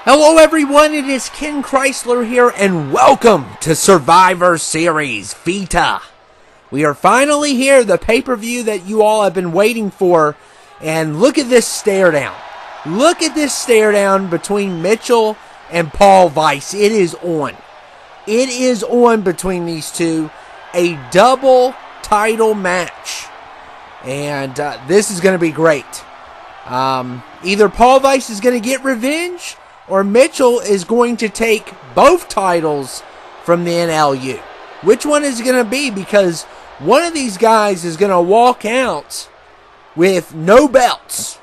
Hello everyone, it is Ken Chrysler here, and welcome to Survivor Series VITA. We are finally here, the pay-per-view that you all have been waiting for, and look at this stare down. Look at this stare down between Mitchell and Paul Weiss. It is on. It is on between these two. A double title match. And this is going to be great. Either Paul Weiss is going to get revenge, or Mitchell is going to take both titles from the NLU. Which one is it going to be? Because one of these guys is going to walk out with no belts.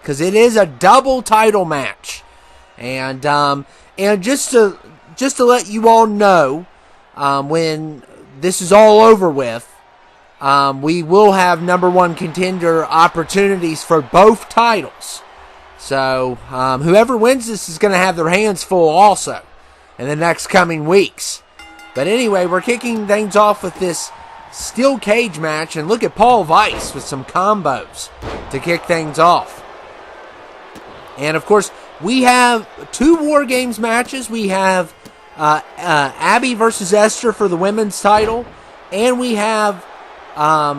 Because it is a double title match. And just to let you all know, when this is all over with, we will have number one contender opportunities for both titles. So, whoever wins this is going to have their hands full also in the next coming weeks. But anyway, we're kicking things off with this steel cage match. And look at Paul Weiss with some combos to kick things off. And, of course, we have two Wargames matches. We have Abby versus Ester for the women's title. And we have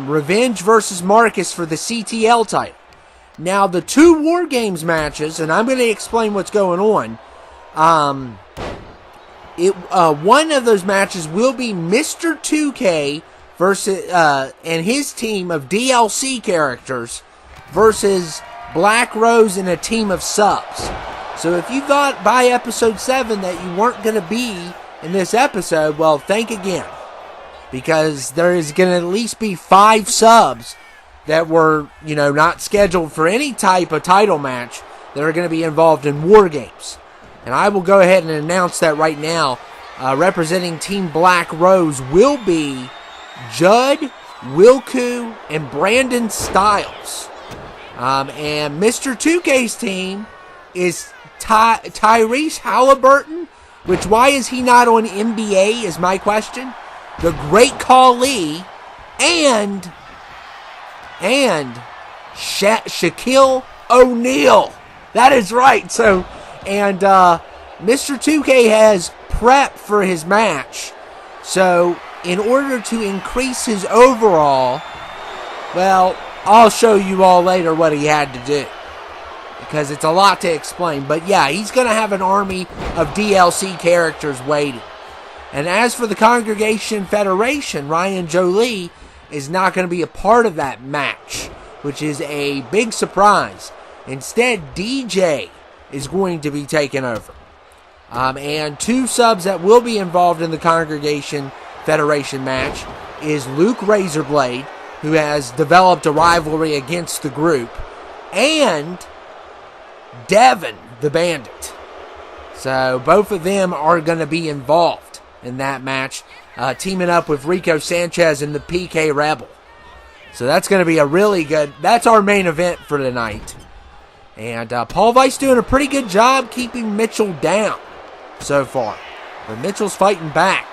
Revenge versus Marcus for the CTL title. Now, the two Wargames matches, and I'm going to explain what's going on. One of those matches will be Mr. 2K versus and his team of DLC characters versus Black Rose and a team of subs. So if you thought by episode 7 that you weren't going to be in this episode, well, think again. Because there is going to at least be 5 subs that were, not scheduled for any type of title match that are going to be involved in Wargames. And I will go ahead and announce that right now. Representing Team Black Rose will be Judd, Wilku, and Brandon Styles. And Mr. 2K's team is Tyrese Halliburton, which why is he not on NBA is my question. The Great Khali, and Shaquille O'Neal. That is right. So, and Mr. 2K has prepped for his match. So, in order to increase his overall, well, I'll show you all later what he had to do. Because it's a lot to explain. But yeah, he's going to have an army of DLC characters waiting. And as for the Congregation Federation, Ryan Jolie is not going to be a part of that match, which is a big surprise. Instead, DJ is going to be taken over. And two subs that will be involved in the Congregation Federation match is Luke Razorblade, who has developed a rivalry against the group, and Devin, the Bandit. So both of them are going to be involved in that match, teaming up with Reko Sanchez and the PK Rebel. So that's going to be a really good, that's our main event for tonight. And Paul Weiss doing a pretty good job keeping Mitchell down so far. But Mitchell's fighting back.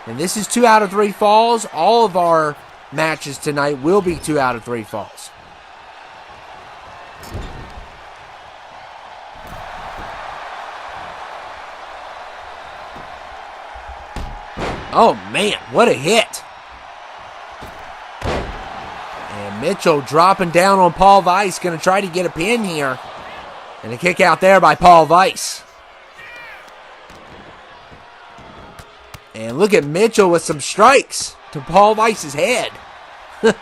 And this is 2 out of 3 falls. All of our matches tonight will be 2 out of 3 falls. Oh, man, what a hit. And Mitchell dropping down on Paul Weiss. Going to try to get a pin here. And a kick out there by Paul Weiss. And look at Mitchell with some strikes to Paul Weiss's head. And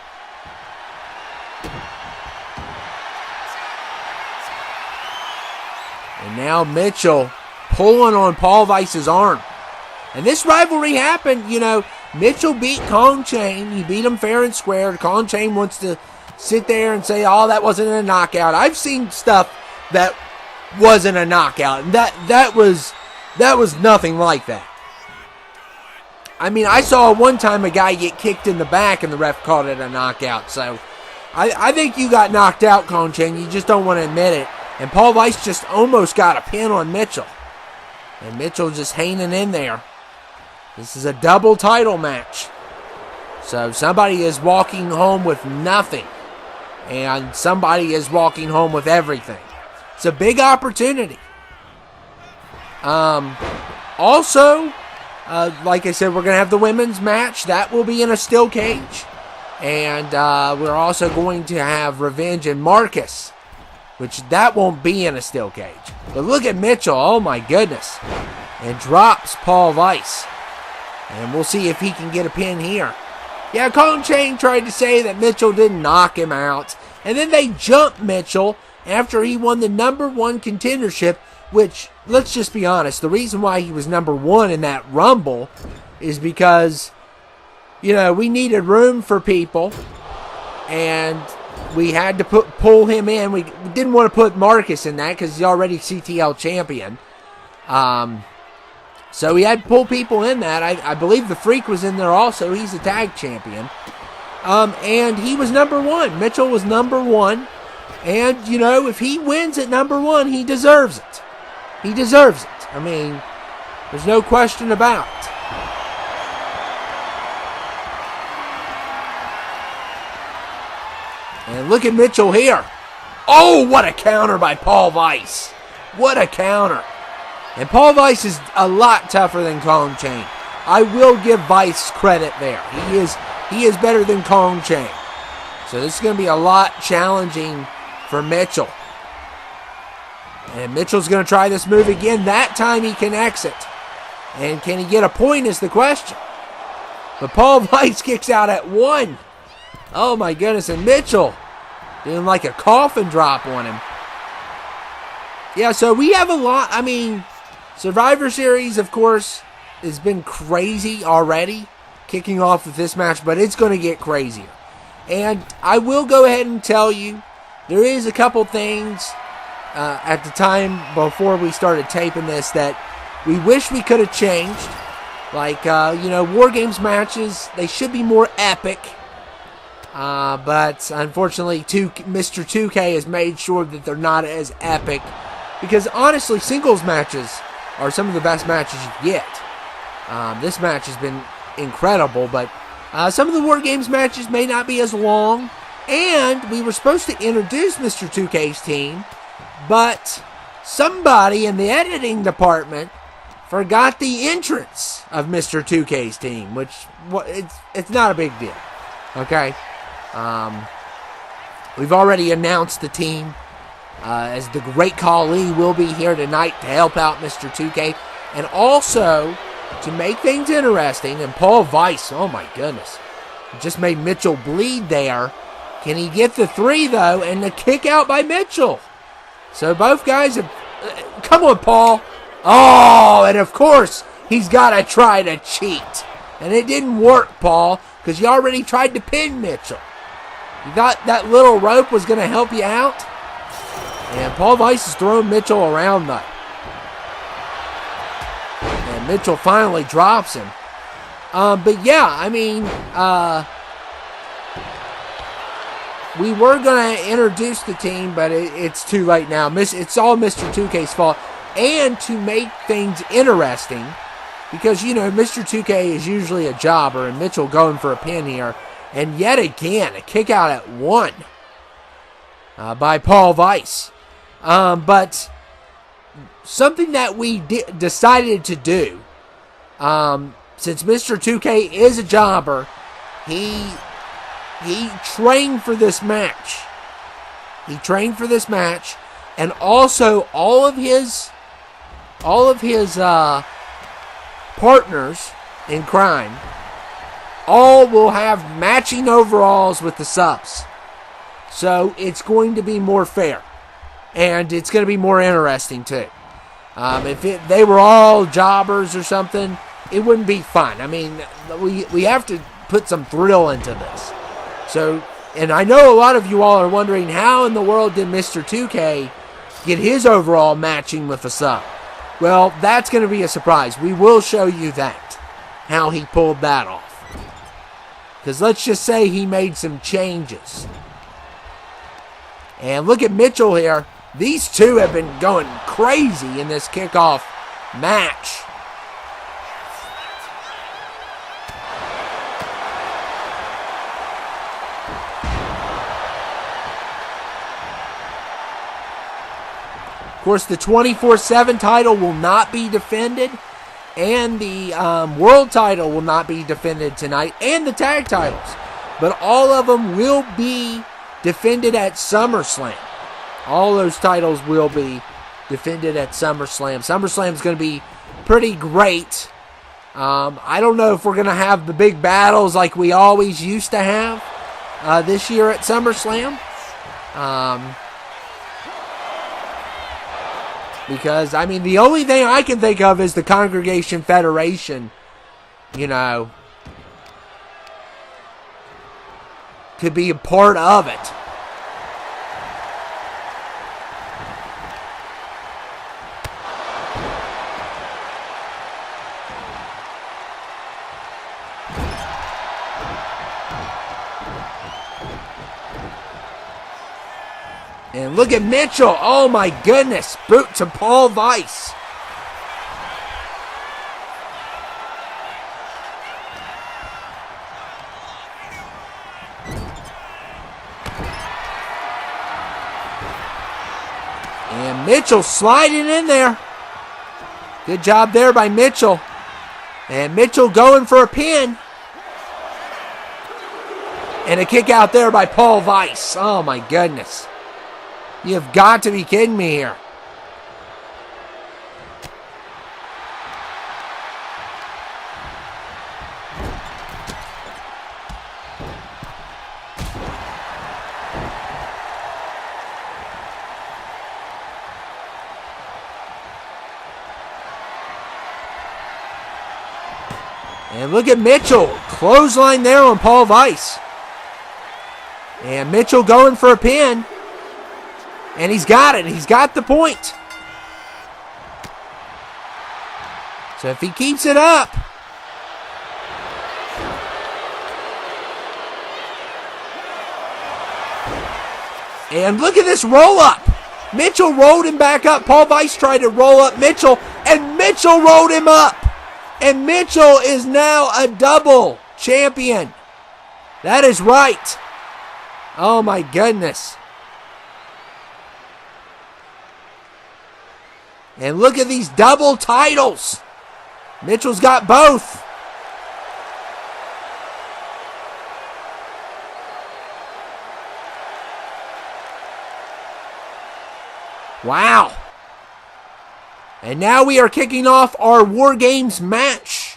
now Mitchell pulling on Paul Weiss's arm. And this rivalry happened, Mitchell beat Kong Chain. He beat him fair and square. Kong Chain wants to sit there and say, oh, that wasn't a knockout. I've seen stuff that wasn't a knockout. And that was nothing like that. I mean, I saw one time a guy get kicked in the back and the ref called it a knockout. So I think you got knocked out, Kong Chain. You just don't want to admit it. And Paul Weiss just almost got a pin on Mitchell. And Mitchell just hanging in there. This is a double title match. So somebody is walking home with nothing. And somebody is walking home with everything. It's a big opportunity. Also, like I said, we're going to have the women's match. That will be in a steel cage. And we're also going to have Revenge and Marcus, which that won't be in a steel cage. But look at Mitchell. Oh, my goodness. And drops Paul Weiss. And we'll see if he can get a pin here. Yeah, Kong Chain tried to say that Mitchell didn't knock him out. And then they jumped Mitchell after he won the #1 contendership, which, let's just be honest, the reason why he was #1 in that Rumble is because, you know, we needed room for people, and we had to pull him in. We didn't want to put Marcus in that because he's already CTL champion. So we had to pull people in that. I believe the Freak was in there also. He's a tag champion. And he was #1. Mitchell was #1. And, you know, if he wins at #1, he deserves it. He deserves it. I mean, there's no question about it. And look at Mitchell here. Oh, what a counter by Paul Weiss. What a counter. And Paul Weiss is a lot tougher than Kong Chain. I will give Weiss credit there. He is better than Kong Chain. So this is going to be a lot challenging for Mitchell. And Mitchell's going to try this move again. That time he connects it. And can he get a point is the question. But Paul Weiss kicks out at 1. Oh my goodness. And Mitchell doing like a coffin drop on him. Yeah, so we have a lot. I mean, Survivor Series, of course, has been crazy already, kicking off with this match, but it's going to get crazier. And I will go ahead and tell you, there is a couple things at the time before we started taping this that we wish we could have changed. Like, you know, Wargames matches, they should be more epic. But unfortunately, Mr. 2K has made sure that they're not as epic. Because honestly, singles matches are some of the best matches you get. This match has been incredible, but some of the Wargames matches may not be as long. And we were supposed to introduce Mr. 2K's team, but somebody in the editing department forgot the entrance of Mr. 2K's team, which it's not a big deal. Okay? We've already announced the team. As the Great Khali will be here tonight to help out Mr. 2K. And also, to make things interesting, and Paul Weiss, oh my goodness, just made Mitchell bleed there. Can he get the 3, though, and the kick out by Mitchell? So both guys have... come on, Paul. Oh, and of course, he's got to try to cheat. And it didn't work, Paul, because you already tried to pin Mitchell. You thought that little rope was going to help you out? And Paul Weiss is throwing Mitchell around, though. And Mitchell finally drops him. But yeah, I mean, we were going to introduce the team, but it's too late now. It's all Mr. 2K's fault. And to make things interesting, because, you know, Mr. 2K is usually a jobber, and Mitchell going for a pin here. And yet again, a kick out at 1 by Paul Weiss. But something that we decided to do, since Mr. 2K is a jobber, he trained for this match. He trained for this match, and also all of his partners in crime all will have matching overalls with the subs. So it's going to be more fair. And it's going to be more interesting, too. If they were all jobbers or something, it wouldn't be fun. I mean, we have to put some thrill into this. So, and I know a lot of you all are wondering, how in the world did Mr. 2K get his overall matching with a sub? Well, that's going to be a surprise. We will show you that, how he pulled that off. Because let's just say he made some changes. And look at Mitchell here. These two have been going crazy in this kickoff match. Of course, the 24/7 title will not be defended, and the world title will not be defended tonight, and the tag titles. But all of them will be defended at SummerSlam. All those titles will be defended at SummerSlam. SummerSlam is going to be pretty great. I don't know if we're going to have the big battles like we always used to have this year at SummerSlam. Because, I mean, the only thing I can think of is the Congregation Federation, you know, could be a part of it. And look at Mitchell. Oh, my goodness. Boot to Paul Weiss. And Mitchell sliding in there. Good job there by Mitchell. And Mitchell going for a pin. And a kick out there by Paul Weiss. Oh, my goodness. You've got to be kidding me here. And look at Mitchell. Clothesline there on Paul Weiss. And Mitchell going for a pin. And he's got it. He's got the point. So if he keeps it up. And look at this roll up. Mitchell rolled him back up. Paul Weiss tried to roll up Mitchell. And Mitchell rolled him up. And Mitchell is now a double champion. That is right. Oh my goodness. And look at these double titles. Mitchell's got both. Wow. And now we are kicking off our Wargames match.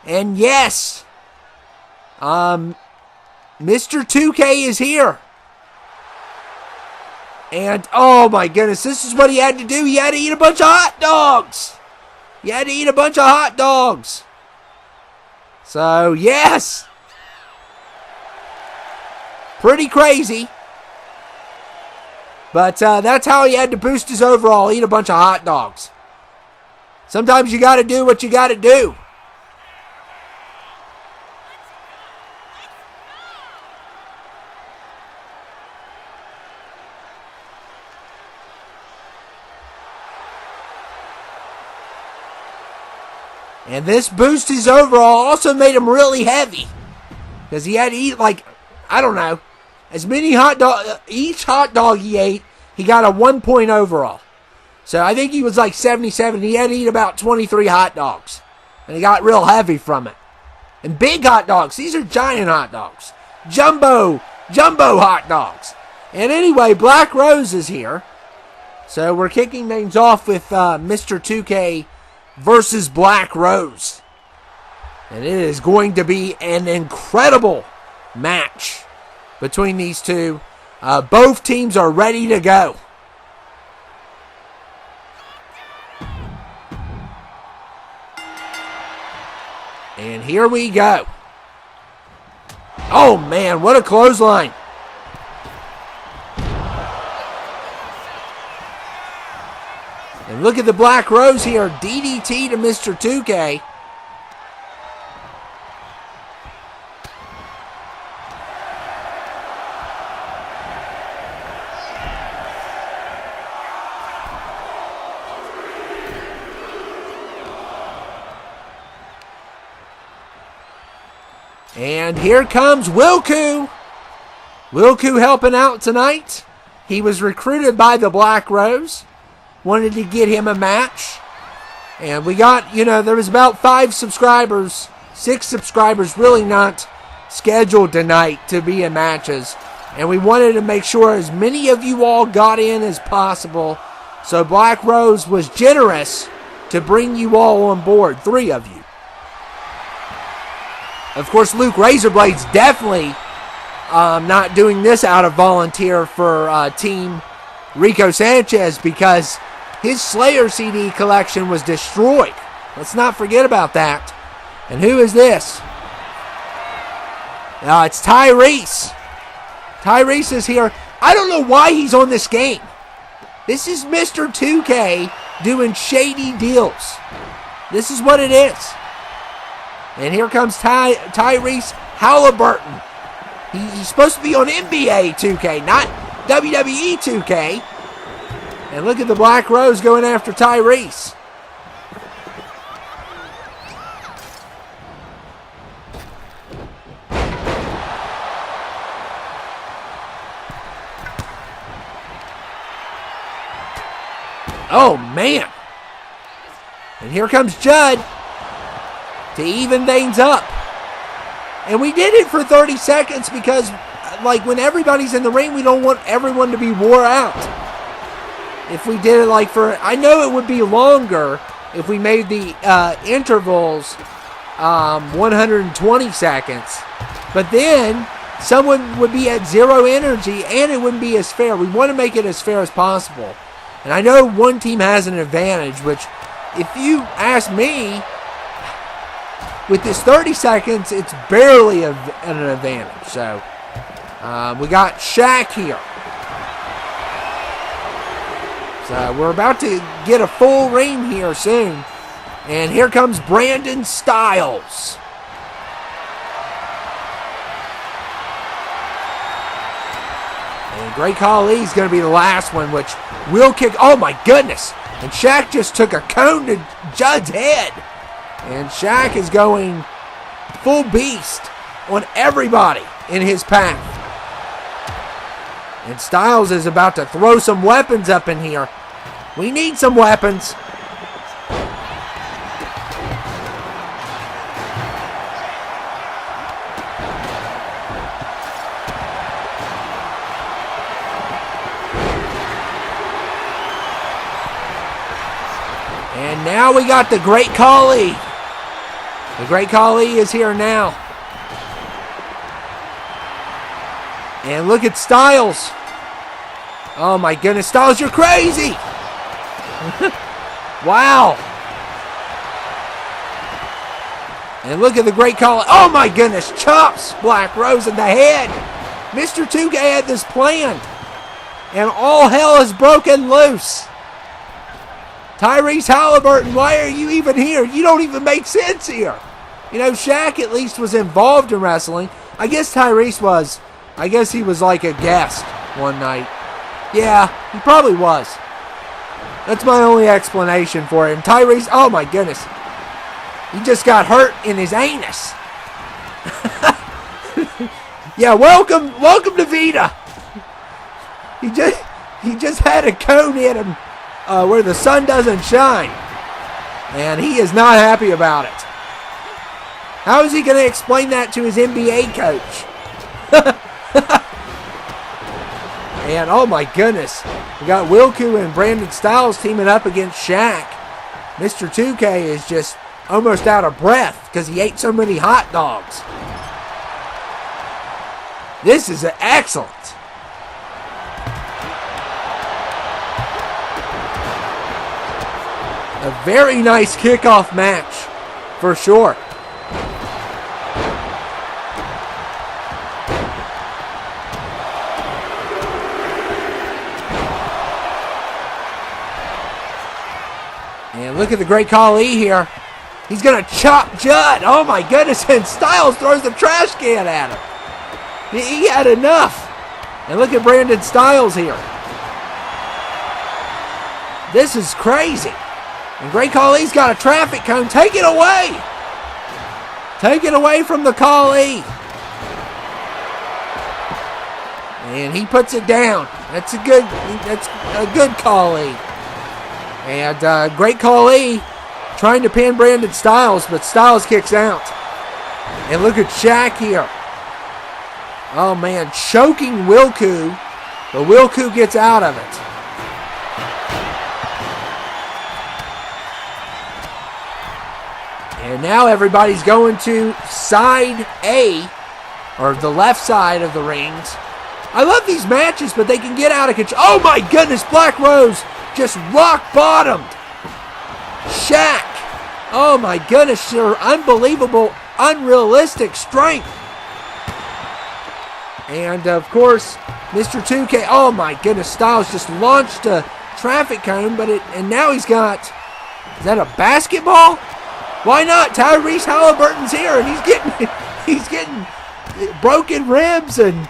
And yes, Mr. 2K is here. And, oh my goodness, this is what he had to do. He had to eat a bunch of hot dogs. He had to eat a bunch of hot dogs. So, yes. Pretty crazy. But that's how he had to boost his overall, eat a bunch of hot dogs. Sometimes you got to do what you got to do. And this boost his overall also made him really heavy. Because he had to eat like, I don't know, as many hot dogs, each hot dog he ate, he got a 1 point overall. So I think he was like 77. He had to eat about 23 hot dogs. And he got real heavy from it. And big hot dogs. These are giant hot dogs. Jumbo hot dogs. And anyway, Black Rose is here. So we're kicking things off with Mr. 2K versus Black Rose. And it is going to be an incredible match between these two. Both teams are ready to go. And here we go. Oh man, what a clothesline. And look at the Black Rose here. DDT to Mr. 2K. And here comes Wilku. Wilku helping out tonight. He was recruited by the Black Rose. wanted to get him a match. And we got, there was about 5 subscribers, 6 subscribers really not scheduled tonight to be in matches. And we wanted to make sure as many of you all got in as possible. So Black Rose was generous to bring you all on board, 3 of you. Of course, Luke Razorblade's definitely not doing this out of volunteer for Team Reko Sanchez because his Slayer CD collection was destroyed. Let's not forget about that. And who is this? It's Tyrese. Tyrese is here. I don't know why he's on this game. This is Mr. 2K doing shady deals. This is what it is. And here comes Tyrese Halliburton. He's supposed to be on NBA 2K, not WWE 2K. And look at the Black Rose going after Tyrese. Oh, man. And here comes Judd to even things up. And we did it for 30 seconds because, when everybody's in the ring, we don't want everyone to be wore out. If we did it I know it would be longer if we made the intervals 120 seconds. But then someone would be at 0 energy and it wouldn't be as fair. We want to make it as fair as possible. And I know one team has an advantage, which if you ask me, with this 30 seconds, it's barely an advantage. So we got Shaq here. So we're about to get a full ring here soon. And here comes Brandon Styles. And Great Khali's going to be the last one, which will kick. Oh my goodness. And Shaq just took a cone to Judd's head. And Shaq is going full beast on everybody in his path. And Styles is about to throw some weapons up in here. We need some weapons. And now we got the Great Khali. The Great Khali is here now. And look at Styles. Oh my goodness, Styles, you're crazy. Wow. And look at the Great Khali. Oh my goodness, chops Black Rose in the head. Mr. 2K had this planned. And all hell is broken loose. Tyrese Halliburton, why are you even here? You don't even make sense here. Shaq at least was involved in wrestling. I guess Tyrese was. I guess he was like a guest one night. Yeah, he probably was. That's my only explanation for it. And Tyrese, oh my goodness. He just got hurt in his anus. Yeah, welcome to VITA. He just had a cone hit him where the sun doesn't shine. And he is not happy about it. How is he going to explain that to his NBA coach? And oh my goodness, we got Wilku and Brandon Styles teaming up against Shaq. Mr. 2K is just almost out of breath because he ate so many hot dogs. This is excellent. A very nice kickoff match for sure. And look at the Great Khali here. He's going to chop Judd. Oh my goodness. And Styles throws the trash can at him. He had enough. And look at Brandon Styles here. This is crazy. And Great Khali's got a traffic cone. Take it away. Take it away from the Khali. And he puts it down. That's a good Khali. And Great Khali trying to pin Brandon Styles, but Styles kicks out. And look at Shaq here. Oh, man, choking Wilku, but Wilku gets out of it. And now everybody's going to side A, or the left side of the rings. I love these matches, but they can get out of control. Oh, my goodness, Black Rose just rock bottomed Shaq. Oh, my goodness, your unbelievable, unrealistic strength. And, of course, Mr. 2K, oh my goodness, Styles just launched a traffic cone, and now he's got, is that a basketball? Why not? Tyrese Halliburton's here, and he's getting broken ribs and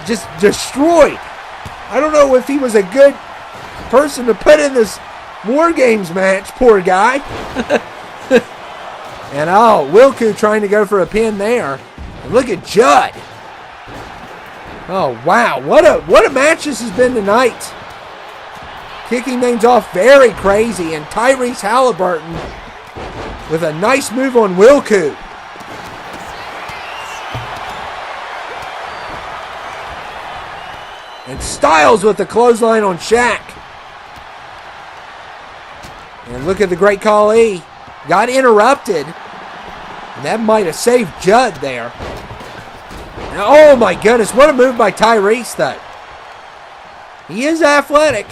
just destroyed. I don't know if he was a good person to put in this Wargames match, poor guy. And Wilku trying to go for a pin there. And look at Judd. Oh, wow. What a match this has been tonight. Kicking things off very crazy. And Tyrese Halliburton with a nice move on Wilku. And Styles with the clothesline on Shaq. And look at the Great Khali. Got interrupted. And that might have saved Judd there. Now, oh my goodness, what a move by Tyrese, though. He is athletic.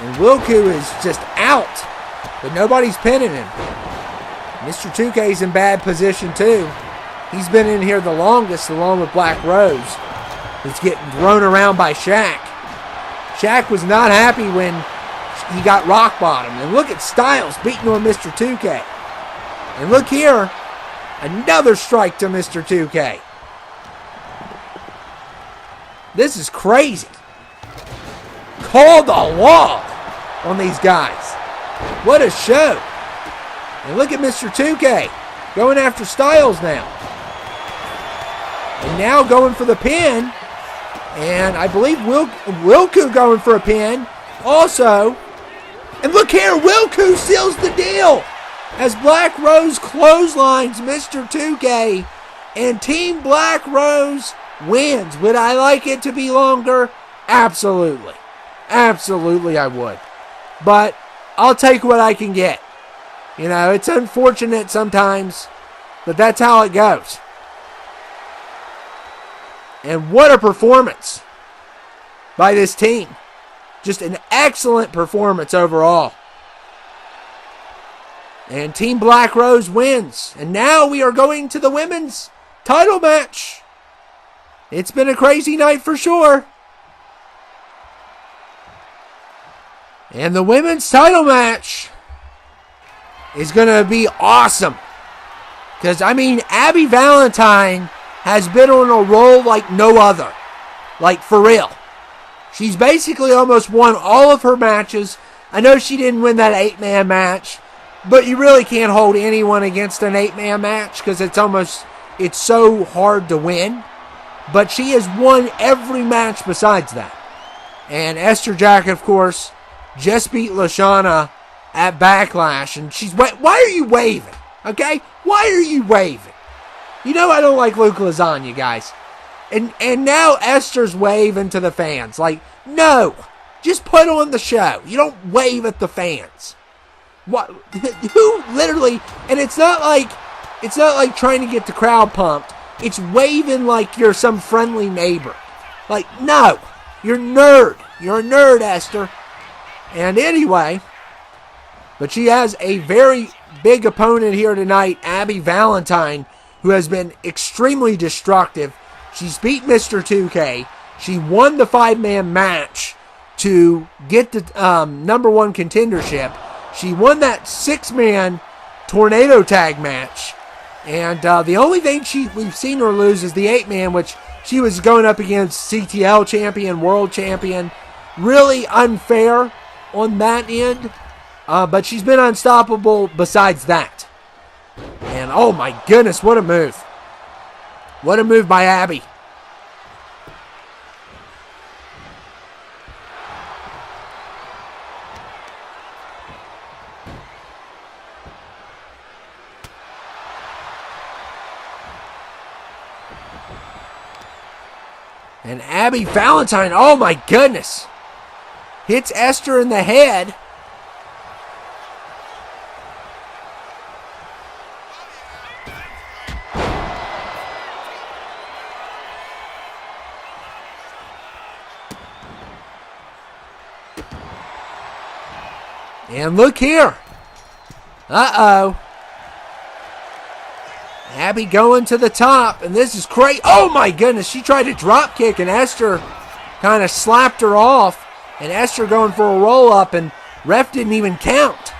And Wilku is just out. But nobody's pinning him. Mr. 2K's in bad position, too. He's been in here the longest, along with Black Rose. He's getting thrown around by Shaq. Shaq was not happy when he got rock bottom. And look at Styles beating on Mr. 2K. And look here, another strike to Mr. 2K. This is crazy. Call the law on these guys. What a show. And look at Mr. 2K going after Styles now. And now going for the pin. And I believe Wilku going for a pin also. And look here, Wilku seals the deal as Black Rose clotheslines Mr. 2K, and Team Black Rose wins. Would I like it to be longer? Absolutely. Absolutely I would. But I'll take what I can get. You know, it's unfortunate sometimes, but that's how it goes. And what a performance by this team. Just an excellent performance overall. And Team Black Rose wins. And now we are going to the women's title match. It's been a crazy night for sure. And the women's title match is going to be awesome. Because, I mean, Abby Valentine has been on a roll like no other. Like, for real. She's basically almost won all of her matches. I know she didn't win that 8-man match, but you really can't hold anyone against an 8-man match because it's so hard to win. But she has won every match besides that. And Ester Jack, of course, just beat LaShawna at Backlash. And why are you waving? Okay? Why are you waving? You know I don't like Luke Lasagna, guys. And now Ester's waving to the fans. Like, no. Just put on the show. You don't wave at the fans. What? Who literally? And it's not like trying to get the crowd pumped. It's waving like you're some friendly neighbor. Like, no. You're a nerd. You're a nerd, Ester. And anyway, but she has a very big opponent here tonight, Abby Valentine, who has been extremely destructive. She's beat Mr. 2K. She won the 5-man match to get the #1 contendership. She won that 6-man tornado tag match. And the only thing we've seen her lose is the 8-man, which she was going up against CTL champion, world champion. Really unfair on that end. But she's been unstoppable besides that. And oh my goodness, what a move. What a move by Abby. And Abby Valentine, oh my goodness, hits Ester in the head. And look here. Uh-oh. Abby going to the top, and this is crazy. Oh my goodness, she tried to drop kick, and Ester kind of slapped her off, and Ester going for a roll up, and ref didn't even count.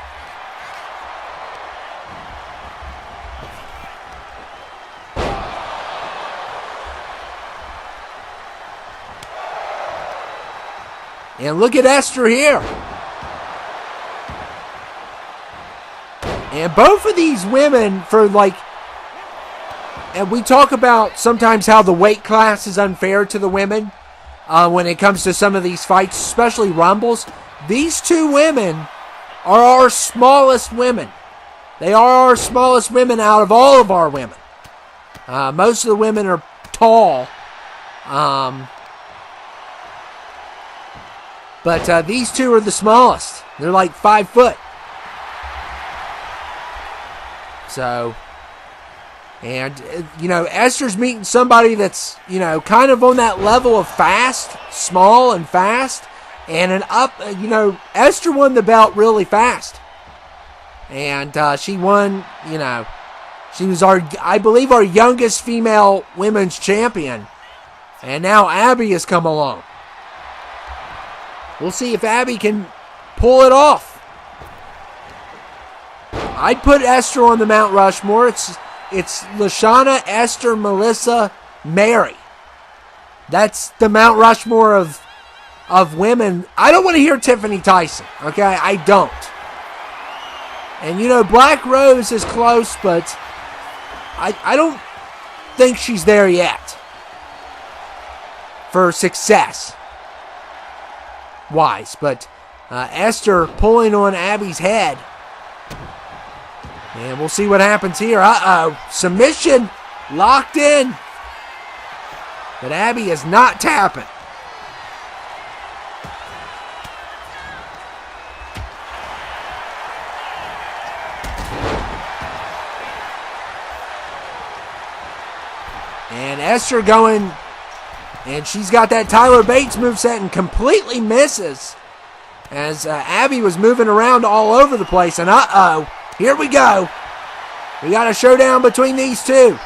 And look at Ester here. And both of these women, and we talk about sometimes how the weight class is unfair to the women when it comes to some of these fights, especially Rumbles. These two women are our smallest women. They are our smallest women out of all of our women. Most of the women are tall. But these two are the smallest. They're like 5 foot. So, and, Ester's meeting somebody that's, kind of on that level of fast, small and fast, and Ester won the belt really fast. And she won, she was I believe our youngest female women's champion. And now Abby has come along. We'll see if Abby can pull it off. I'd put Ester on the Mount Rushmore. It's Lashana, Ester, Melissa, Mary. That's the Mount Rushmore of women. I don't want to hear Tiffany Tyson, okay? I don't. And, Black Rose is close, but I don't think she's there yet for success wise. But Ester pulling on Abby's head. And we'll see what happens here. Uh-oh. Submission. Locked in. But Abby is not tapping. And Ester going, and she's got that Tyler Bates moveset and completely misses as Abby was moving around all over the place. And uh-oh. Here we go. We got a showdown between these two.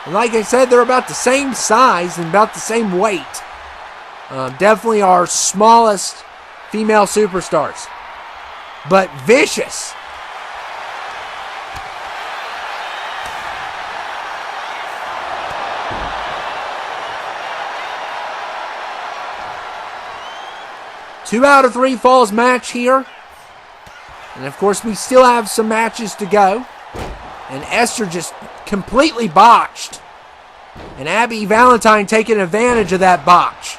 And like I said, they're about the same size and about the same weight. Definitely our smallest female superstars. But vicious. Two out of three falls match here. And, of course, we still have some matches to go. And Ester just completely botched. And Abby Valentine taking advantage of that botch.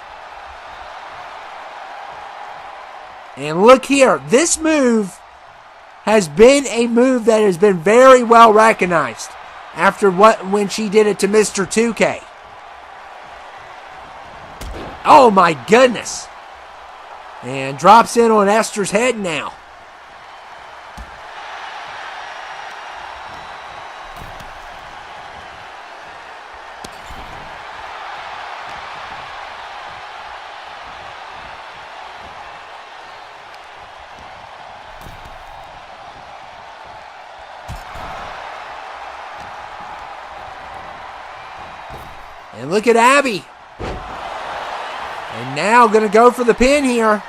And look here. This move has been a move that has been very well recognized after when she did it to Mr. 2K. Oh, my goodness. And drops in on Ester's head now. And look at Abby. And now going to go for the pin here.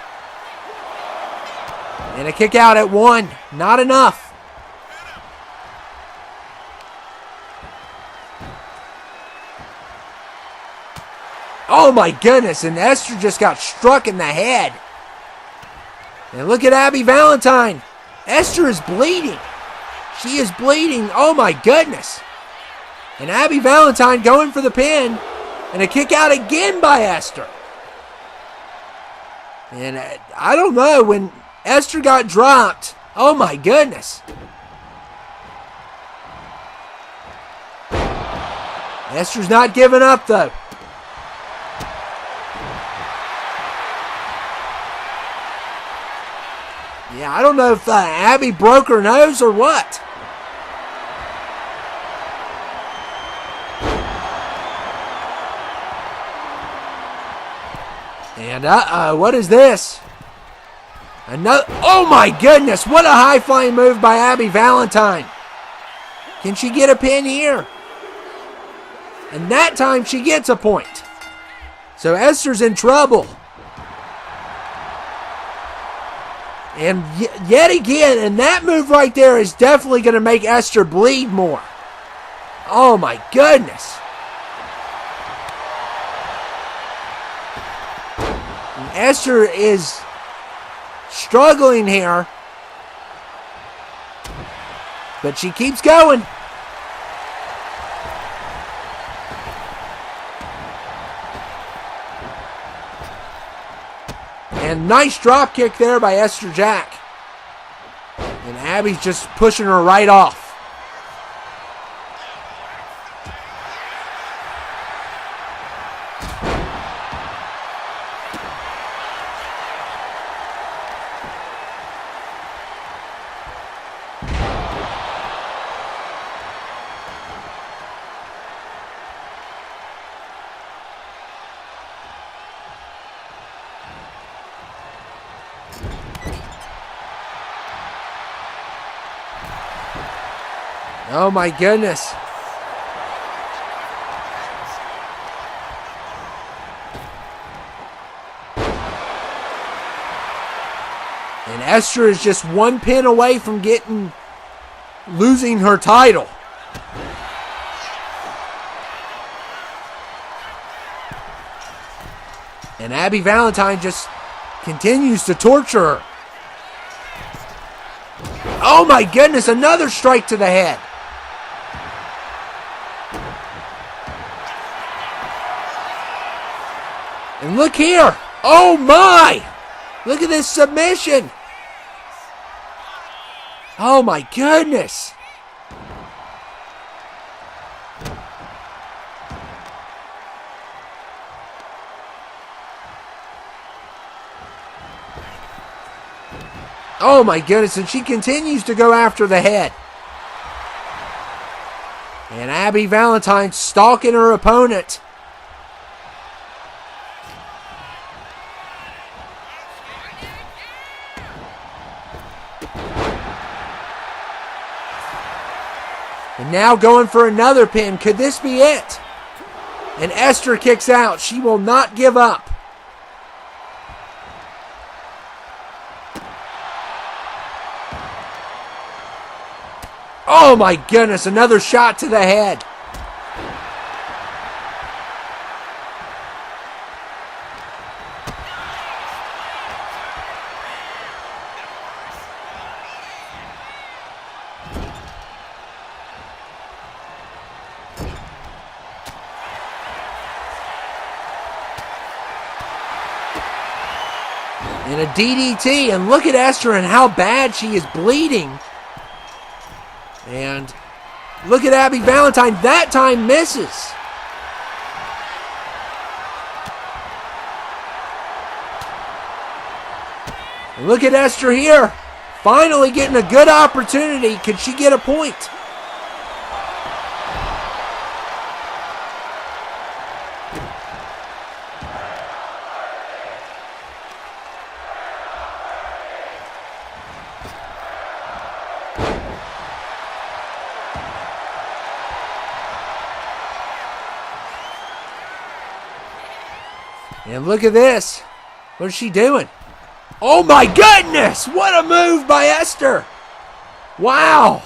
And a kick out at 1. Not enough. Oh my goodness. And Ester just got struck in the head. And look at Abby Valentine. Ester is bleeding. She is bleeding. Oh my goodness. And Abby Valentine going for the pin. And a kick out again by Ester. And I don't know, when Ester got dropped, oh my goodness. Ester's not giving up though. Yeah, I don't know if Abby broke her nose or what. And what is this? Another. Oh my goodness! What a high-flying move by Abby Valentine. Can she get a pin here? And that time she gets a point. So Ester's in trouble. And yet again, and that move right there is definitely going to make Ester bleed more. Oh my goodness. And Ester is struggling here. But she keeps going. And nice drop kick there by Ester Jack. And Abby's just pushing her right off. Oh my goodness. And Ester is just one pin away from losing her title. And Abby Valentine just continues to torture her. Oh my goodness, another strike to the head. And look here. Oh my! Look at this submission. Oh my goodness. Oh my goodness, and she continues to go after the head. And Abby Valentine stalking her opponent. And now going for another pin. Could this be it? And Ester kicks out. She will not give up. Oh my goodness, another shot to the head. And a DDT, and look at Ester and how bad she is bleeding. And look at Abby Valentine, that time misses. And look at Ester here, finally getting a good opportunity. Could she get a point? And look at this. What is she doing? Oh my goodness! What a move by Ester! Wow!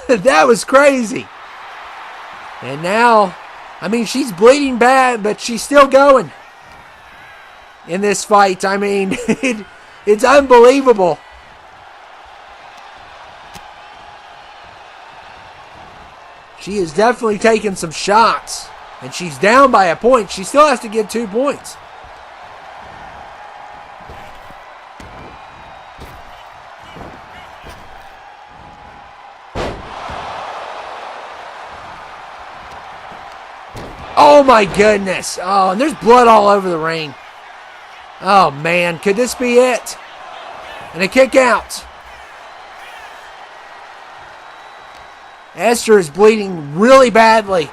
That was crazy. And now, I mean, she's bleeding bad, but she's still going in this fight. I mean, it's unbelievable. She is definitely taking some shots. And she's down by a point. She still has to get 2 points. Oh my goodness. Oh, and there's blood all over the ring. Oh man, could this be it? And a kick out. Ester is bleeding really badly.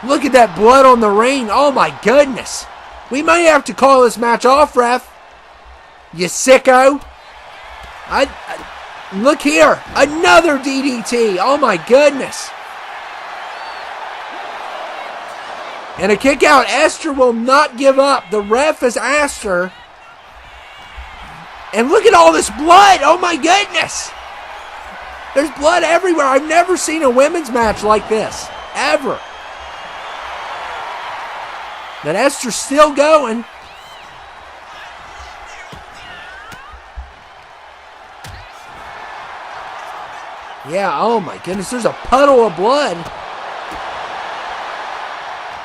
Look at that blood on the ring. Oh my goodness. We may have to call this match off, ref. You sicko. Look here. Another DDT. Oh my goodness. And a kick out. Ester will not give up. The ref has asked her. And look at all this blood. Oh my goodness. There's blood everywhere. I've never seen a women's match like this. Ever. But Ester's still going. Yeah, oh my goodness. There's a puddle of blood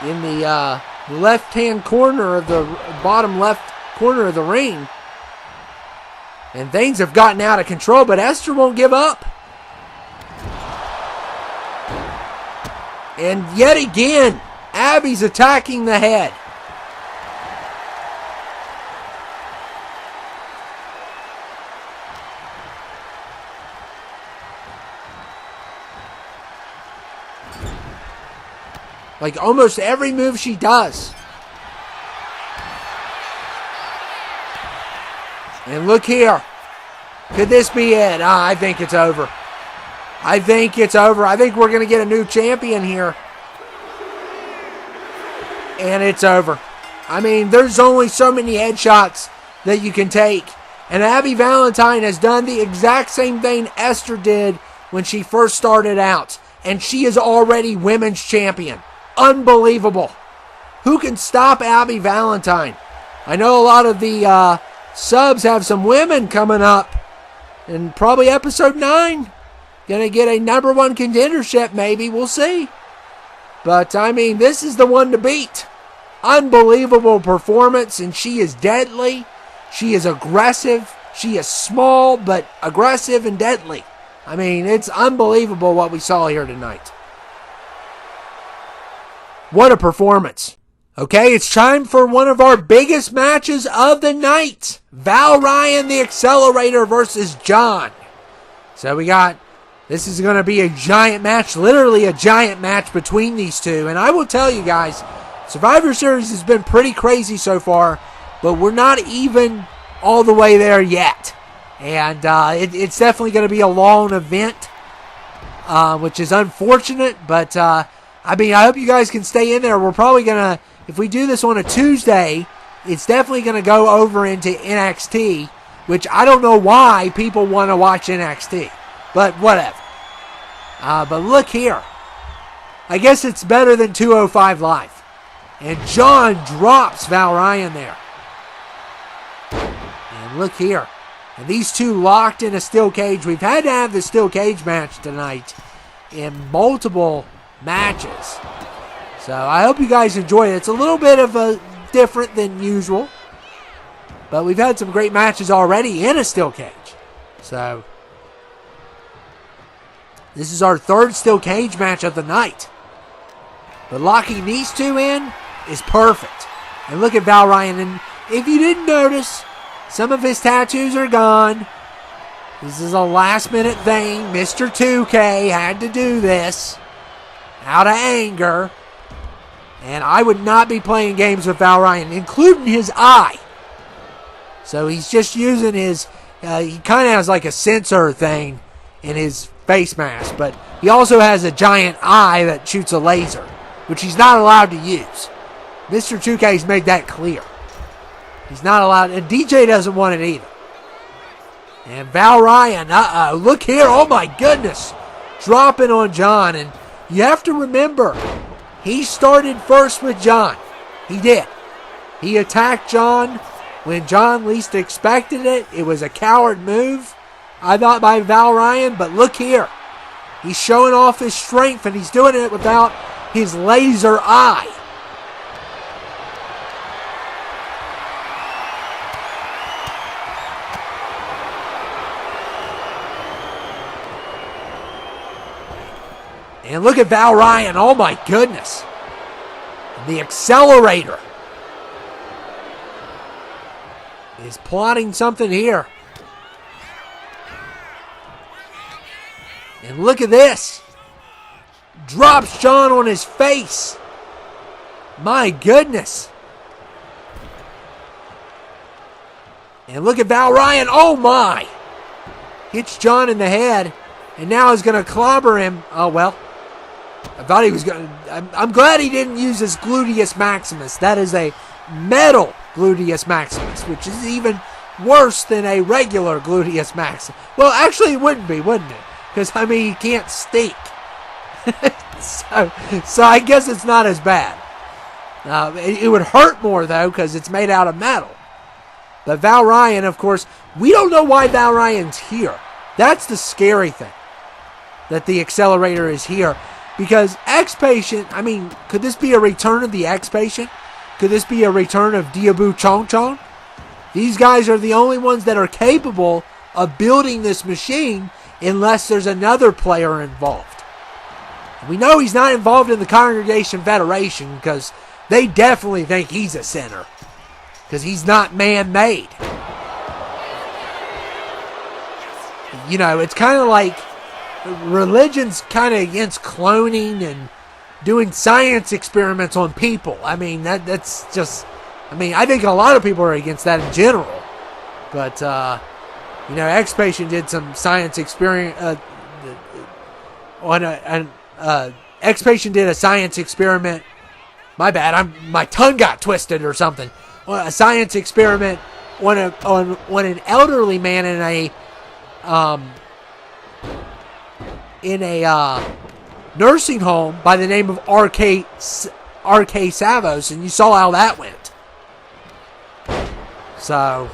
in the left-hand corner of the bottom left corner of the ring. And things have gotten out of control, but Ester won't give up. And yet again, Abby's attacking the head. Like almost every move she does. And look here. Could this be it? I think it's over. I think it's over. I think we're going to get a new champion here. And it's over. I mean, there's only so many headshots that you can take. And Abby Valentine has done the exact same thing Ester did when she first started out. And she is already women's champion. Unbelievable. Who can stop Abby Valentine? I know a lot of the subs have some women coming up. And probably episode 9. Gonna get a number 1 contendership, maybe. We'll see. But, I mean, this is the one to beat. Unbelievable performance, and she is deadly. She is aggressive. She is small, but aggressive and deadly. I mean, it's unbelievable what we saw here tonight. What a performance. Okay, it's time for one of our biggest matches of the night. Val Ryan, the Accelerator versus John. So we got, this is going to be a giant match, literally a giant match between these two. And I will tell you guys, Survivor Series has been pretty crazy so far, but we're not even all the way there yet. And it's definitely going to be a long event, which is unfortunate, but I mean, I hope you guys can stay in there. We're probably going to, if we do this on a Tuesday, it's definitely going to go over into NXT, which I don't know why people want to watch NXT, but whatever. But look here. I guess it's better than 205 Live. And John drops Val Ryan there. And look here. And these two locked in a steel cage. We've had to have the steel cage match tonight in multiple matches. So I hope you guys enjoy it. It's a little bit of a different than usual. But we've had some great matches already in a steel cage. So this is our third steel cage match of the night. But locking these two in is perfect. And look at Val Ryan. And if you didn't notice, some of his tattoos are gone. This is a last minute thing. Mr. 2K had to do this out of anger. And I would not be playing games with Val Ryan, including his eye. So he's just using his, he kind of has like a sensor thing in his face mask. But he also has a giant eye that shoots a laser, which he's not allowed to use. Mr. 2K's made that clear. He's not allowed, and DJ doesn't want it either. And Val Ryan, look here, oh my goodness. Dropping on John, and you have to remember, he started first with John. He did. He attacked John when John least expected it. It was a coward move, I thought, by Val Ryan, but look here. He's showing off his strength, and he's doing it without his laser eye. And look at Val Ryan. Oh my goodness. The Accelerator is plotting something here. And look at this. Drops John on his face. My goodness. And look at Val Ryan. Oh my. Hits John in the head. And now is going to clobber him. Oh well. I thought he was going to. I'm glad he didn't use his gluteus maximus. That is a metal gluteus maximus, which is even worse than a regular gluteus maximus. Well, actually, it wouldn't be, wouldn't it? Because, I mean, he can't stake. so I guess it's not as bad. It would hurt more, though, because it's made out of metal. But Val Ryan, of course, we don't know why Val Ryan's here. That's the scary thing, that the Accelerator is here. Because X-Patient, I mean, could this be a return of the X-Patient? Could this be a return of Diabu Chong Chong? These guys are the only ones that are capable of building this machine unless there's another player involved. We know he's not involved in the Congregation Federation because they definitely think he's a sinner. Because he's not man-made. You know, it's kind of like religion's kind of against cloning and doing science experiments on people. I mean, that's just... I mean, I think a lot of people are against that in general. But, you know, X-Patient did some science experiment X-Patient did a science experiment. My bad, my tongue got twisted or something. A science experiment on an elderly man in a nursing home by the name of R.K. Savos, and you saw how that went. So,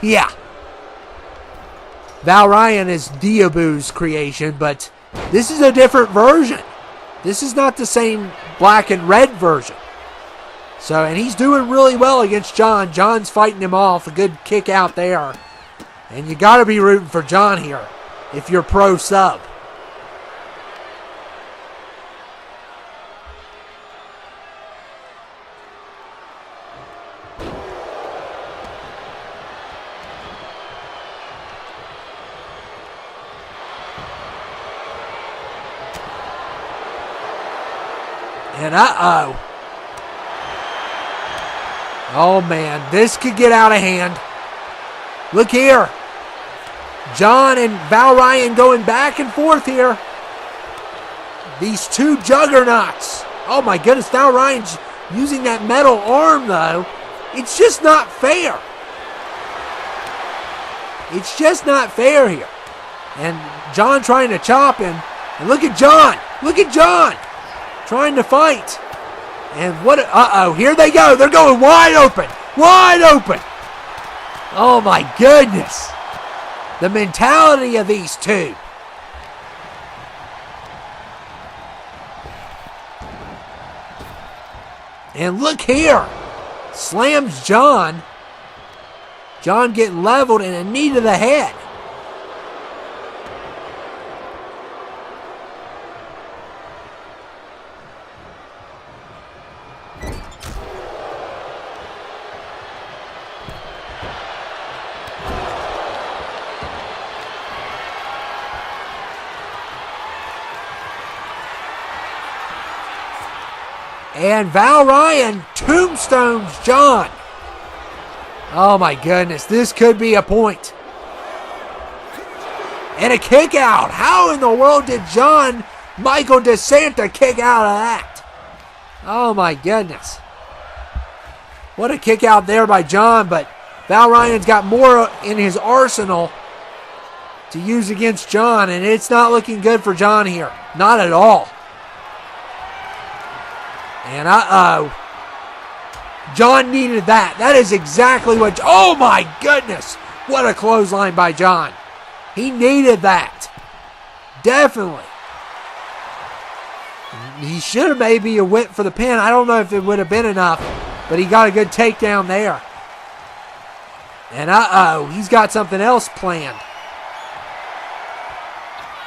yeah. Val Ryan is Diabu's creation, but this is a different version. This is not the same black and red version. So, and he's doing really well against John. John's fighting him off. A good kick out there. And you got to be rooting for John here if you're pro sub. And uh-oh. Oh, man. This could get out of hand. Look here. John and Val Ryan going back and forth here. These two juggernauts. Oh, my goodness. Val Ryan's using that metal arm, though. It's just not fair. It's just not fair here. And John trying to chop him. And look at John. Look at John. Trying to fight. And what? Uh-oh. Here they go. They're going wide open. Wide open. Oh, my goodness. The mentality of these two. And look here. Slams John. John getting leveled and a knee to the head. And Val Ryan tombstones John. Oh my goodness, this could be a point. And a kick out. How in the world did John Michael DeSanta kick out of that? Oh my goodness. What a kick out there by John, but Val Ryan's got more in his arsenal to use against John, and it's not looking good for John here. Not at all. And uh-oh. John needed that. That is exactly what... Oh, my goodness. What a clothesline by John. He needed that. Definitely. He should have maybe a whip for the pin. I don't know if it would have been enough, but he got a good takedown there. And uh-oh. He's got something else planned.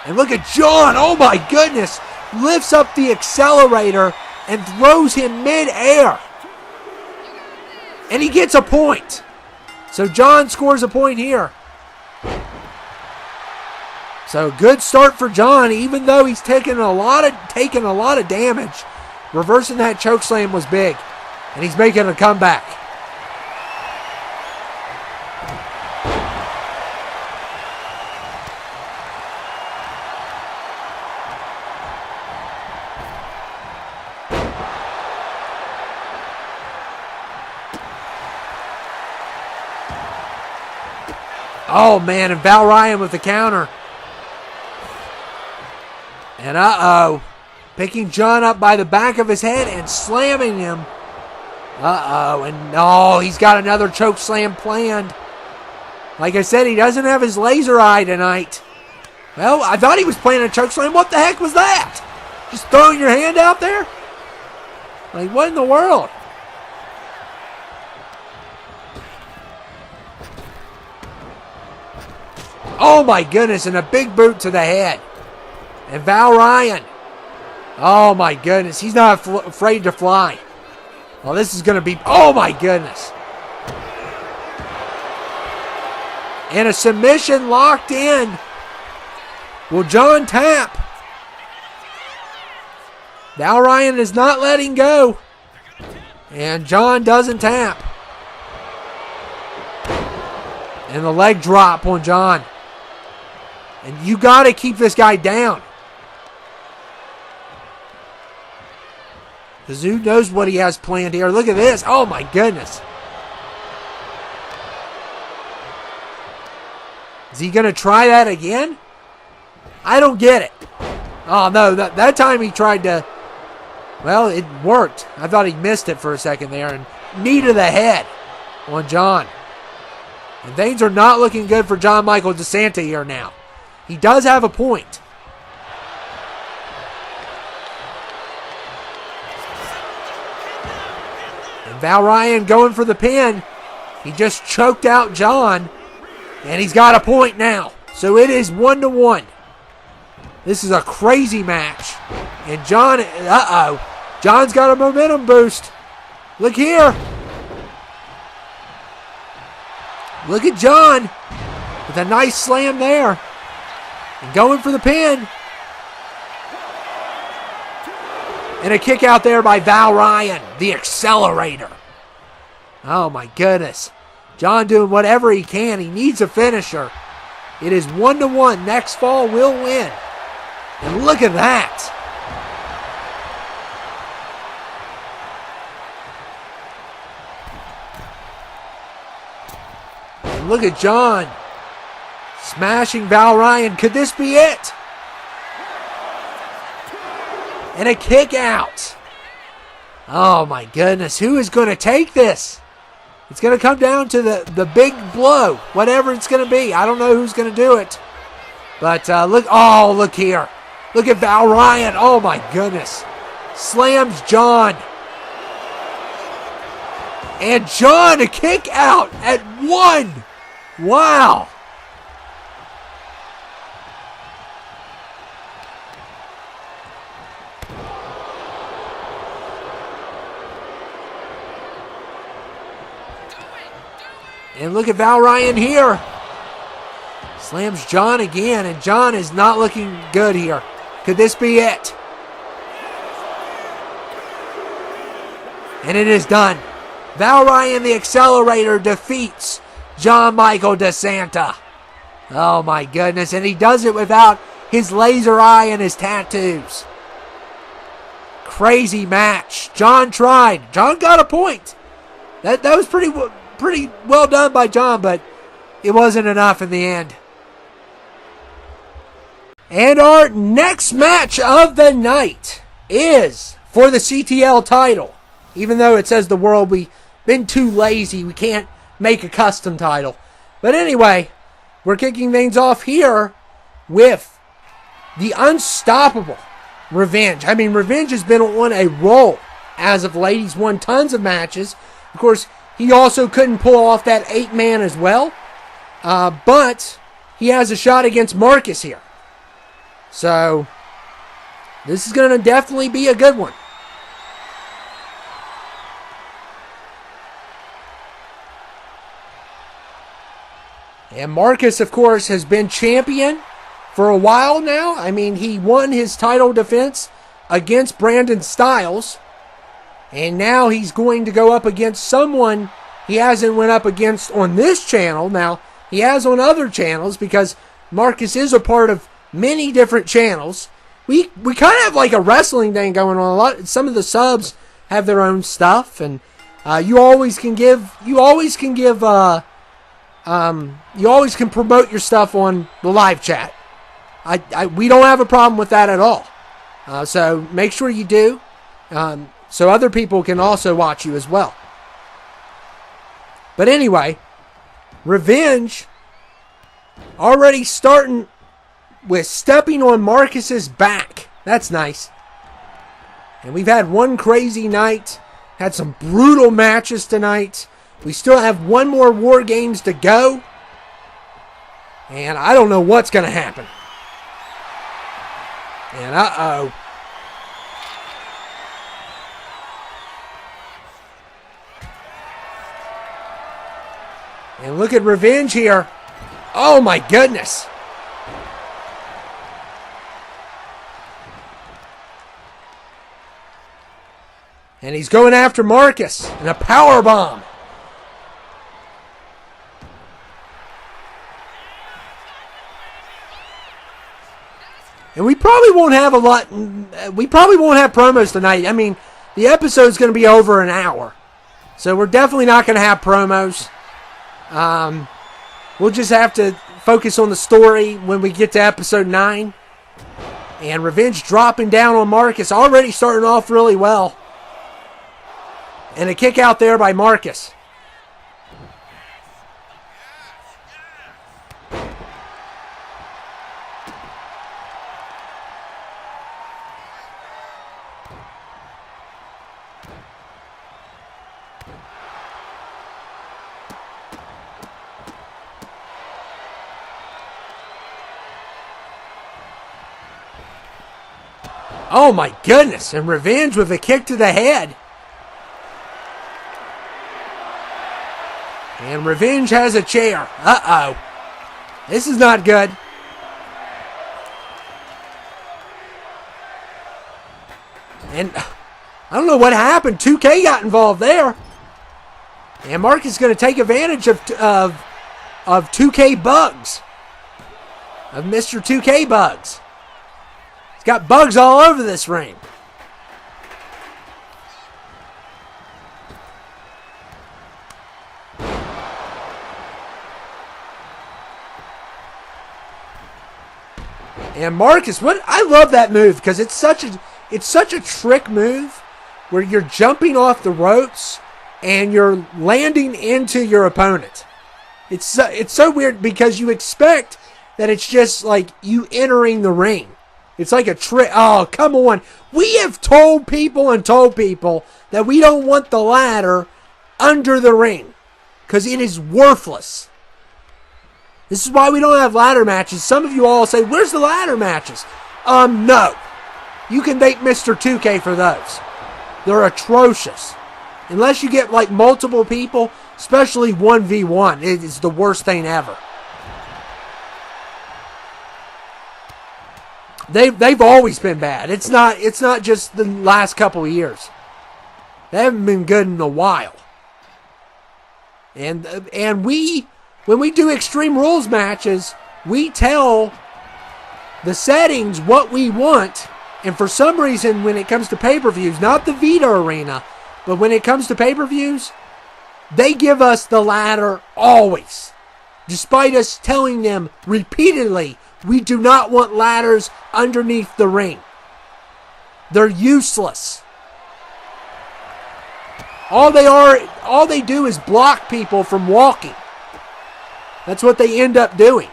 And look at John. Oh, my goodness. Lifts up the Accelerator and throws him mid-air. And he gets a point. So John scores a point here. So good start for John, even though he's taken a lot of damage. Reversing that chokeslam was big, and he's making a comeback. Oh, man, and Val Ryan with the counter. And picking John up by the back of his head and slamming him. And he's got another choke slam planned. Like I said, he doesn't have his laser eye tonight. Well, I thought he was playing a choke slam. What the heck was that? Just throwing your hand out there? Like, what in the world? Oh my goodness, and a big boot to the head. And Val Ryan. Oh my goodness, he's not afraid to fly. Well, this is going to be, oh my goodness. And a submission locked in. Will John tap? Val Ryan is not letting go. And John doesn't tap. And the leg drop on John. And you got to keep this guy down. Because who knows what he has planned here. Look at this. Oh, my goodness. Is he going to try that again? I don't get it. Oh, no. That time he tried to... Well, it worked. I thought he missed it for a second there. And knee to the head on John. And things are not looking good for John Michael DeSanta here now. He does have a point. And Val Ryan going for the pin. He just choked out John. And he's got a point now. So it is 1-1. This is a crazy match. And John, John's got a momentum boost. Look here. Look at John with a nice slam there. And going for the pin. And a kick out there by Val Ryan, the Accelerator. Oh my goodness. John doing whatever he can. He needs a finisher. It is 1-1. Next fall will win. And look at that. And look at John. Smashing Val Ryan. Could this be it? And a kick out. Oh my goodness. Who is going to take this? It's going to come down to the big blow. Whatever it's going to be. I don't know who's going to do it. But look here. Look at Val Ryan. Oh my goodness. Slams John. And John a kick out at 1. Wow. And look at Val Ryan here. Slams John again, and John is not looking good here. Could this be it? And it is done. Val Ryan, the Accelerator, defeats John Michael DeSanta. Oh my goodness, and he does it without his laser eye and his tattoos. Crazy match. John tried. John got a point. That was pretty well done by John, but it wasn't enough in the end. And our next match of the night is for the CTL title. Even though it says the world, we've been too lazy. We can't make a custom title. But anyway, we're kicking things off here with the unstoppable Revenge. I mean, Revenge has been on a roll as of late. He's won tons of matches. Of course, he also couldn't pull off that 8-man as well. But he has a shot against Marcus here. So, this is going to definitely be a good one. And Marcus, of course, has been champion for a while now. I mean, he won his title defense against Brandon Styles. And now he's going to go up against someone he hasn't went up against on this channel. Now, he has on other channels because Marcus is a part of many different channels. We kind of have like a wrestling thing going on. Some of the subs have their own stuff, and you always can promote your stuff on the live chat. We don't have a problem with that at all. So make sure you do, so other people can also watch you as well. But anyway, Revenge already starting with stepping on Marcus's back. That's nice. And we've had one crazy night. Had some brutal matches tonight. We still have one more Wargames to go. And I don't know what's going to happen. And uh-oh. And look at Revenge here. Oh my goodness. And he's going after Marcus. And a power bomb. And we probably won't have promos tonight. I mean, the episode's going to be over an hour. So we're definitely not going to have promos. We'll just have to focus on the story when we get to episode 9. And Revenge dropping down on Marcus. Already starting off really well. And a kick out there by Marcus. Oh my goodness, and Revenge with a kick to the head. And Revenge has a chair. Uh-oh. This is not good. And I don't know what happened. 2K got involved there. And Marcus is going to take advantage of 2K bugs. Of Mr. 2K bugs. He's got bugs all over this ring. And Marcus, I love that move because it's such a trick move where you're jumping off the ropes and you're landing into your opponent. It's so weird because you expect that it's just like you entering the ring. It's like a trick. Oh, come on. We have told people that we don't want the ladder under the ring because it is worthless. This is why we don't have ladder matches. Some of you all say, where's the ladder matches? No. You can thank Mr. 2K for those. They're atrocious. Unless you get like multiple people, especially 1v1, it is the worst thing ever. They've always been bad. It's not just the last couple of years. They haven't been good in a while. And when we do Extreme Rules matches, we tell the settings what we want. And for some reason, when it comes to pay-per-views, not the VITA arena, but when it comes to pay-per-views, they give us the ladder always. Despite us telling them repeatedly, we do not want ladders underneath the ring. They're useless. All they do is block people from walking. That's what they end up doing.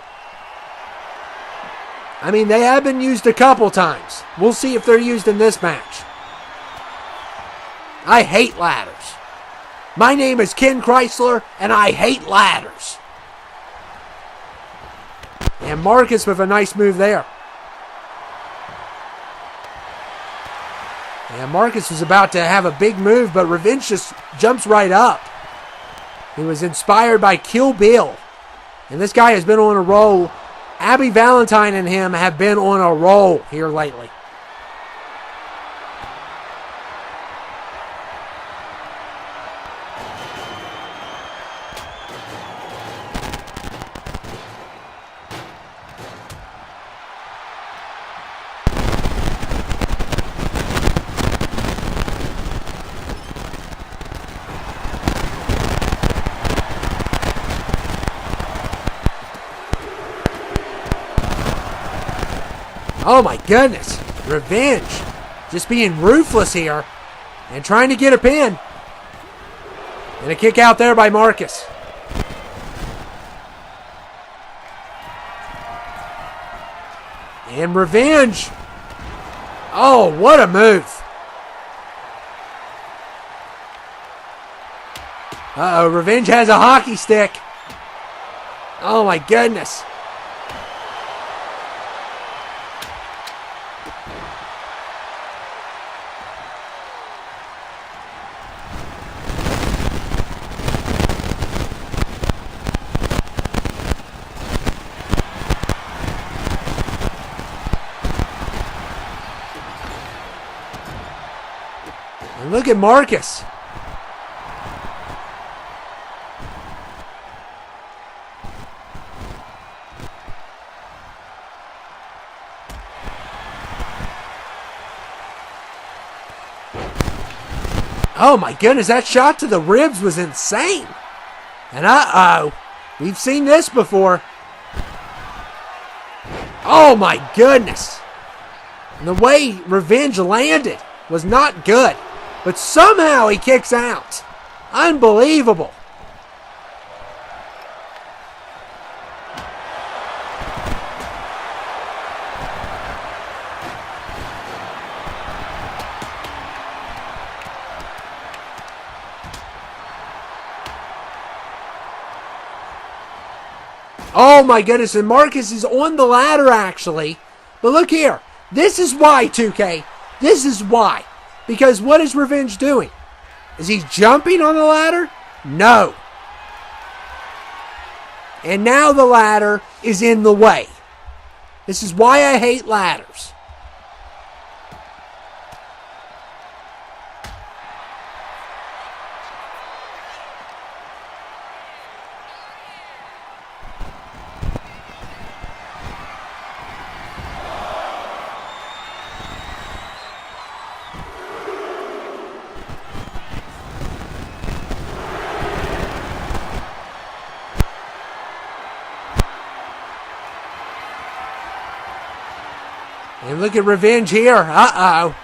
I mean, they have been used a couple times. We'll see if they're used in this match. I hate ladders. My name is Ken Chrysler, and I hate ladders. And Marcus with a nice move there. And Marcus was about to have a big move, but Revenge just jumps right up. He was inspired by Kill Bill. And this guy has been on a roll Abby Valentine and him have been on a roll here lately. Oh my goodness. Revenge. Just being ruthless here. And trying to get a pin. And a kick out there by Marcus. And Revenge. Oh, what a move. Uh-oh, Revenge has a hockey stick. Oh my goodness. And look at Marcus. Oh my goodness, that shot to the ribs was insane. And uh-oh, we've seen this before. Oh my goodness. And the way Revenge landed was not good. But somehow he kicks out. Unbelievable. Oh my goodness, and Marcus is on the ladder actually. But look here. This is why, 2K. This is why. Because what is Revenge doing? Is he jumping on the ladder? No. And now the ladder is in the way. This is why I hate ladders. And look at Revenge here. Uh-oh.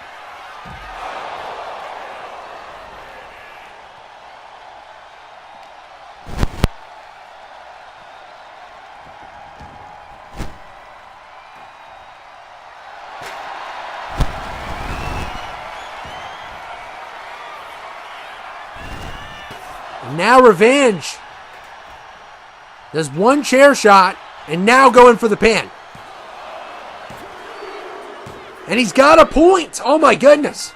And now Revenge does one chair shot and now going for the pin. And he's got a point. Oh my goodness.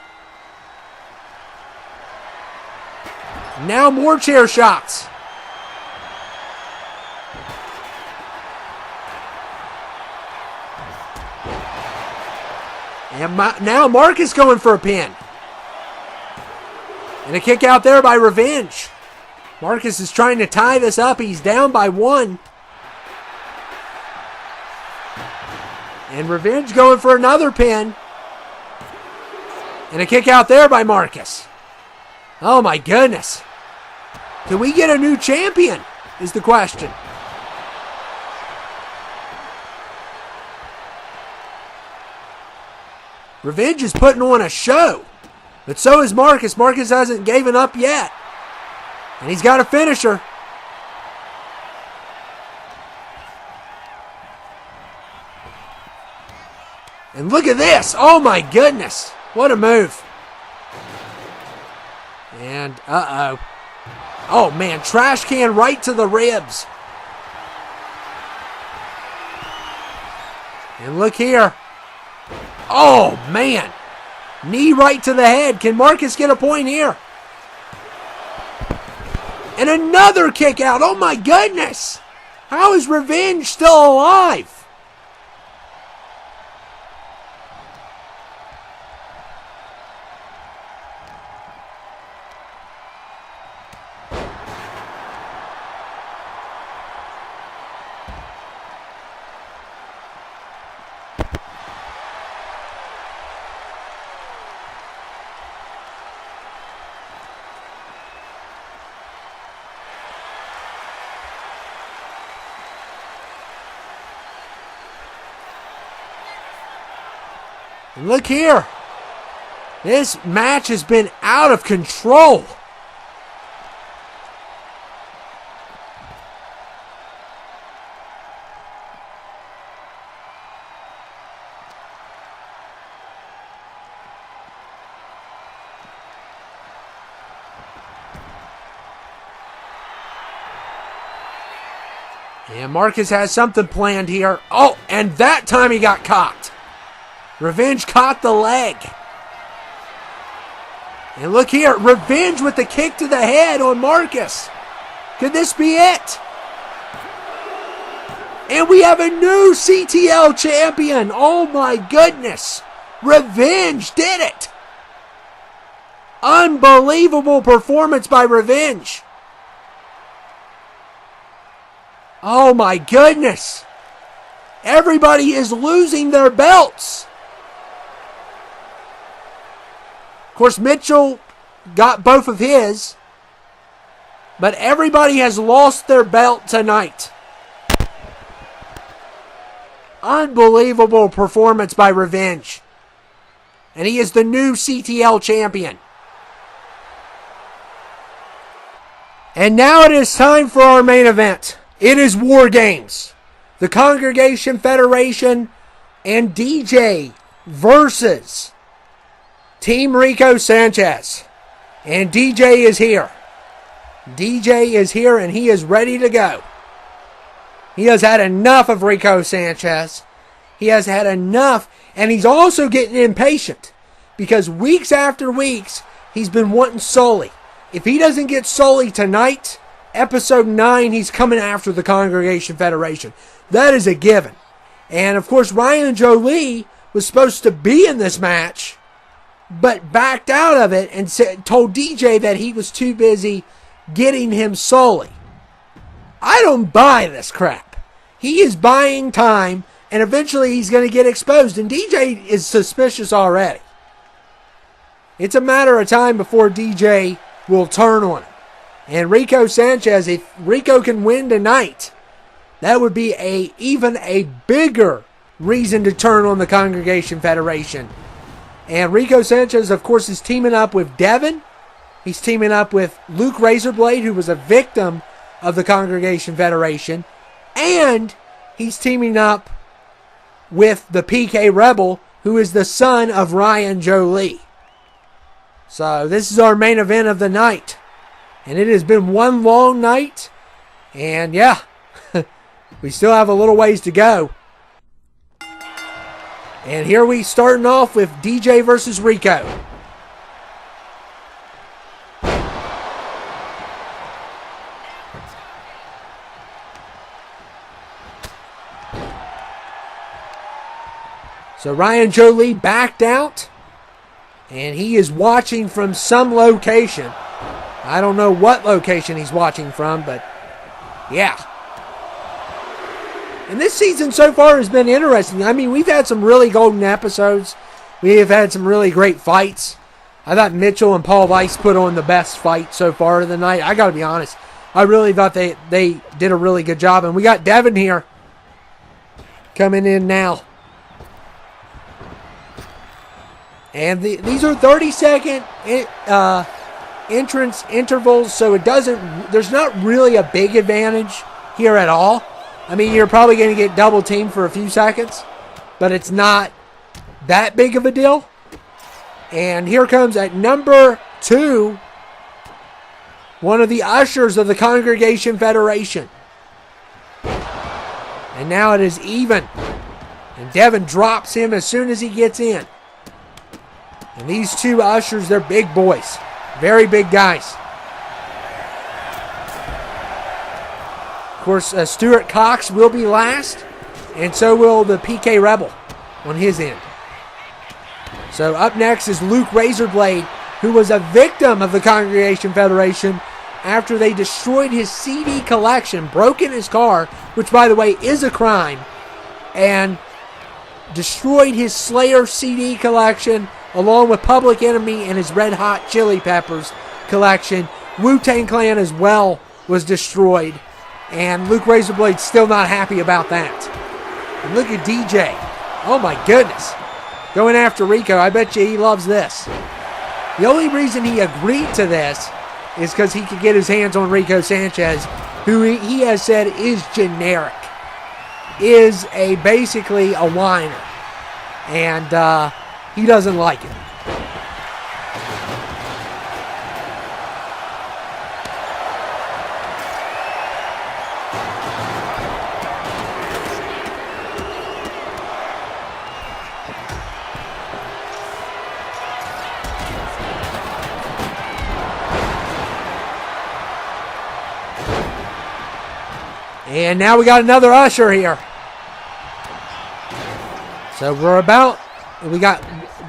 Now more chair shots. And now Marcus going for a pin. And a kick out there by Revenge. Marcus is trying to tie this up. He's down by one. And Revenge going for another pin. And a kick out there by Marcus. Oh my goodness. Can we get a new champion? Is the question. Revenge is putting on a show. But so is Marcus. Marcus hasn't given up yet. And he's got a finisher. And look at this. Oh my goodness. What a move. And uh-oh. Oh man, trash can right to the ribs. And look here. Oh man. Knee right to the head. Can Marcus get a point here? And another kick out. Oh my goodness. How is Revenge still alive? And look here. This match has been out of control. And Marcus has something planned here. Oh, and that time he got caught. Revenge caught the leg. And look here, Revenge with the kick to the head on Marcus. Could this be it? And we have a new CTL champion. Oh my goodness. Revenge did it. Unbelievable performance by Revenge. Oh my goodness. Everybody is losing their belts. Of course, Mitchell got both of his, but everybody has lost their belt tonight. Unbelievable performance by Revenge. And he is the new CTL champion. And now it is time for our main event. It is Wargames. The Congregation Federation and DJ versus Team Reko Sanchez. And DJ is here. DJ is here and he is ready to go. He has had enough of Reko Sanchez. He has had enough, and he's also getting impatient because weeks after weeks he's been wanting Sully. If he doesn't get Sully tonight, episode 9, he's coming after the Congregation Federation. That is a given. And of course, Ryan Jolie was supposed to be in this match, but backed out of it and told DJ that he was too busy getting him Sully. I don't buy this crap. He is buying time, and eventually he's going to get exposed, and DJ is suspicious already. It's a matter of time before DJ will turn on him. And Reko Sanchez, if Reko can win tonight, that would be even a bigger reason to turn on the Congregation Federation. And Reko Sanchez, of course, is teaming up with Devin. He's teaming up with Luke Razorblade, who was a victim of the Congregation Federation. And he's teaming up with the PK Rebel, who is the son of Ryan Jolie. So this is our main event of the night. And it has been one long night. And yeah, we still have a little ways to go. And here we starting off with DJ versus Reko. So Ryan Jolie backed out, and he is watching from some location. I don't know what location he's watching from, but yeah. And this season so far has been interesting. I mean, we've had some really golden episodes. We have had some really great fights. I thought Mitchell and Paul Weiss put on the best fight so far of the night. I got to be honest. I really thought they did a really good job. And we got Devin here coming in now. And these are 30-second entrance intervals, so there's not really a big advantage here at all. I mean, you're probably going to get double teamed for a few seconds, but it's not that big of a deal. And here comes at number 2, one of the ushers of the Congregation Federation. And now it is even. And Devin drops him as soon as he gets in. And these two ushers, they're big boys. Very big guys. Of course, Stuart Cox will be last. And so will the PK Rebel on his end. So up next is Luke Razorblade, who was a victim of the Congregation Federation after they destroyed his CD collection, broke in his car, which, by the way, is a crime, and destroyed his Slayer CD collection, along with Public Enemy and his Red Hot Chili Peppers collection. Wu-Tang Clan as well was destroyed. And Luke Razorblade's still not happy about that. And look at DJ. Oh my goodness. going after Reko. I bet you he loves this. The only reason he agreed to this is because he could get his hands on Reko Sanchez, who he has said is generic, is basically a whiner, and he doesn't like it. And now we got another usher here. So we got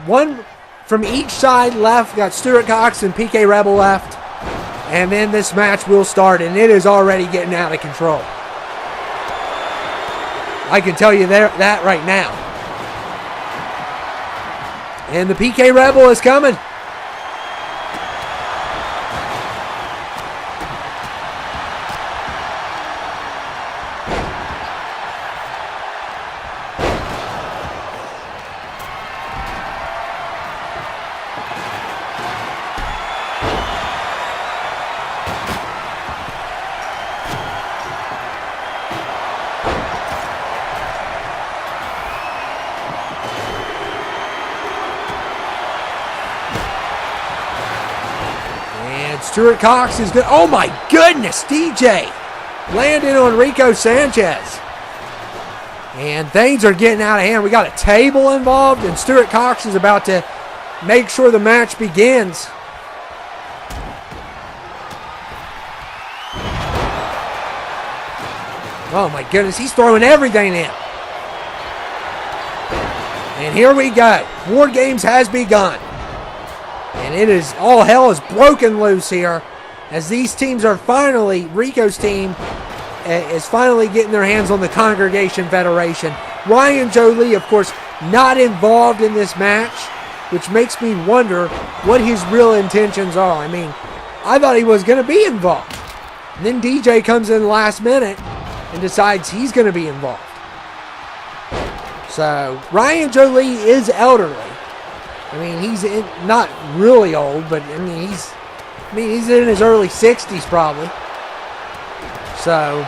one from each side left. We got Stuart Cox and PK Rebel left. And then this match will start, and it is already getting out of control. I can tell you that right now. And the PK Rebel is coming. Stuart Cox is good. Oh my goodness, DJ landing on Reko Sanchez. And things are getting out of hand. We got a table involved, and Stuart Cox is about to make sure the match begins. Oh my goodness, he's throwing everything in. And here we go. Wargames has begun. And it is, all hell is broken loose here as these teams are finally, Reko's team is finally getting their hands on the Congregation Federation. Ryan Jolie, of course, not involved in this match, which makes me wonder what his real intentions are. I mean, I thought he was going to be involved. And then DJ comes in last minute and decides he's going to be involved. So, Ryan Jolie is elderly. I mean, he's not really old, but he's in his early 60s probably. So,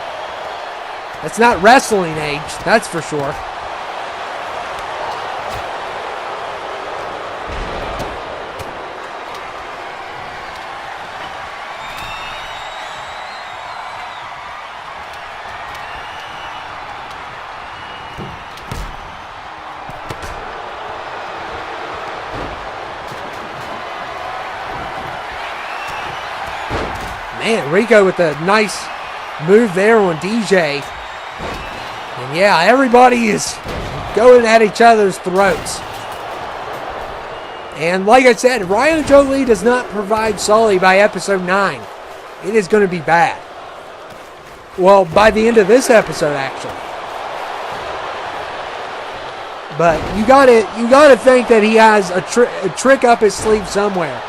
that's not wrestling age, that's for sure. Man, Reko with a nice move there on DJ. And yeah, everybody is going at each other's throats. And like I said, Ryan Jolie does not provide Sully by episode 9. It is going to be bad. Well, by the end of this episode, actually. But you gotta think that he has a trick up his sleeve somewhere.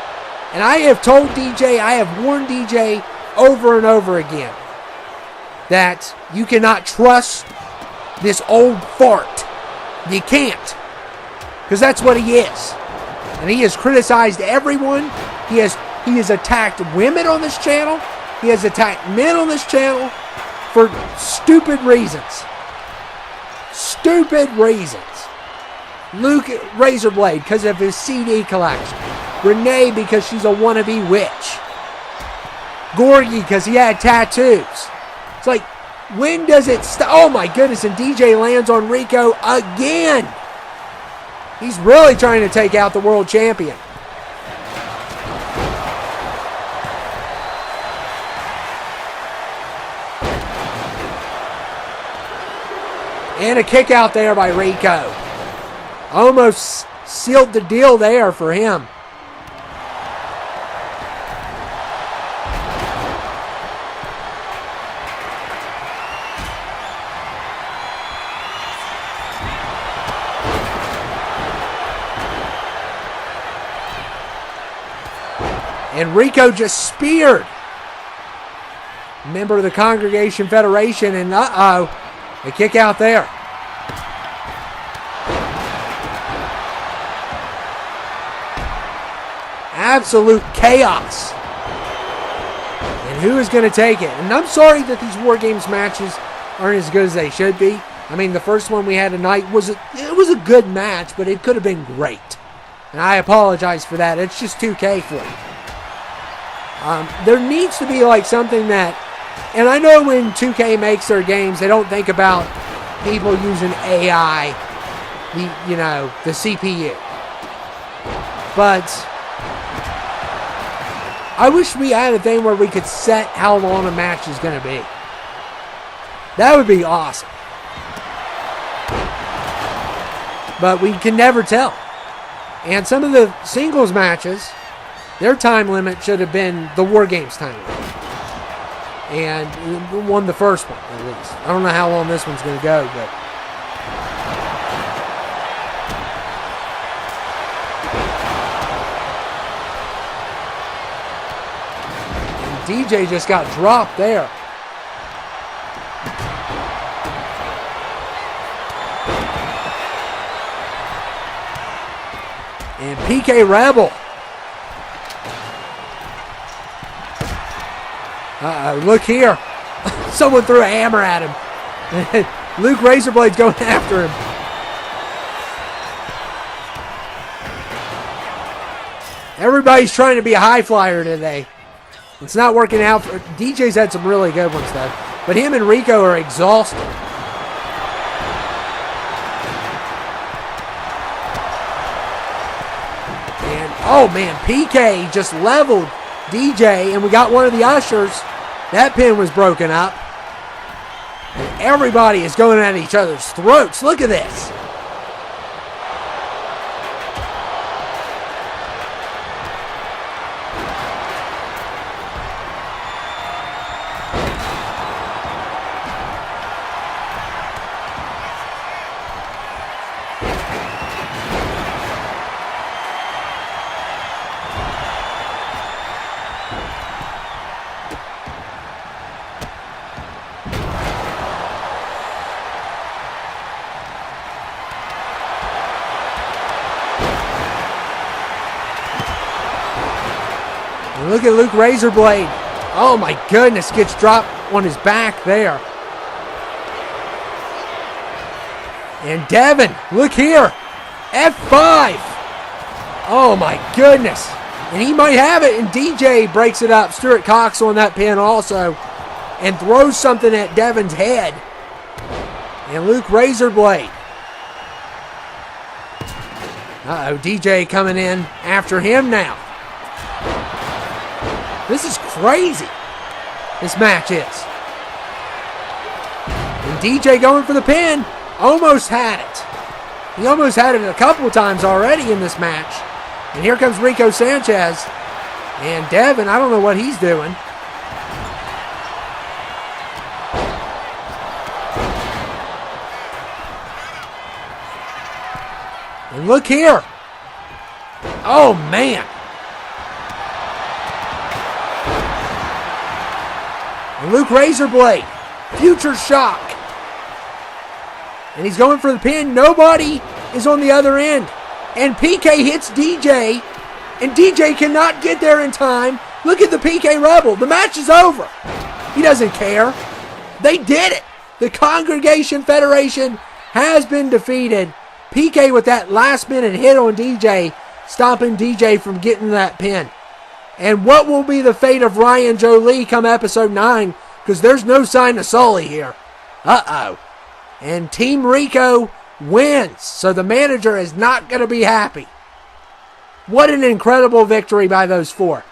And I have told DJ, I have warned DJ over and over again that you cannot trust this old fart. You can't. Because that's what he is. And he has criticized everyone. He has attacked women on this channel. He has attacked men on this channel for stupid reasons. Stupid reasons. Luke Razorblade because of his CD collection. Renee because she's a wannabe witch. Gorgie because he had tattoos. It's like, when does it stop? Oh my goodness, and DJ lands on Reko again. He's really trying to take out the world champion. And a kick out there by Reko. Almost sealed the deal there for him. And Reko just speared member of the Congregation Federation, and a kick out there. absolute chaos. And who is going to take it? And I'm sorry that these War Games matches aren't as good as they should be. I mean, the first one we had tonight was a good match, but it could have been great. And I apologize for that. It's just 2K for you. There needs to be like something that, and I know when 2K makes their games, they don't think about people using AI, the CPU. But I wish we had a thing where we could set how long a match is going to be. That would be awesome. But we can never tell. And some of the singles matches, their time limit should have been the War Games time limit. And we won the first one, at least. I don't know how long this one's going to go, but... And DJ just got dropped there. And PK Rebel. Look here. Someone threw a hammer at him. Luke Razorblade's going after him. Everybody's trying to be a high flyer today. It's not working out. DJ's had some really good ones, though. But him and Reko are exhausted. And, oh, man, PK just leveled DJ, and we got one of the ushers. That pin was broken up. And everybody is going at each other's throats. Look at this. Look at Luke Razorblade. Oh my goodness, gets dropped on his back there. And Devin, look here. F5. Oh my goodness. And he might have it, and DJ breaks it up. Stuart Cox on that pin also. And throws something at Devin's head. And Luke Razorblade. Uh-oh, DJ coming in after him now. This is crazy. This match is. And DJ going for the pin. Almost had it. He almost had it a couple of times already in this match. And here comes Reko Sanchez. And Devin, I don't know what he's doing. And look here. Oh, man. And Luke Razorblade, future shock. And he's going for the pin. Nobody is on the other end. And PK hits DJ. And DJ cannot get there in time. Look at the PK Rebel. The match is over. He doesn't care. They did it. The Congregation Federation has been defeated. PK with that last minute hit on DJ, stopping DJ from getting that pin. And what will be the fate of Ryan Jolie come episode 9? Because there's no sign of Sully here. Uh-oh. And Team Reko wins. So the manager is not going to be happy. What an incredible victory by those four.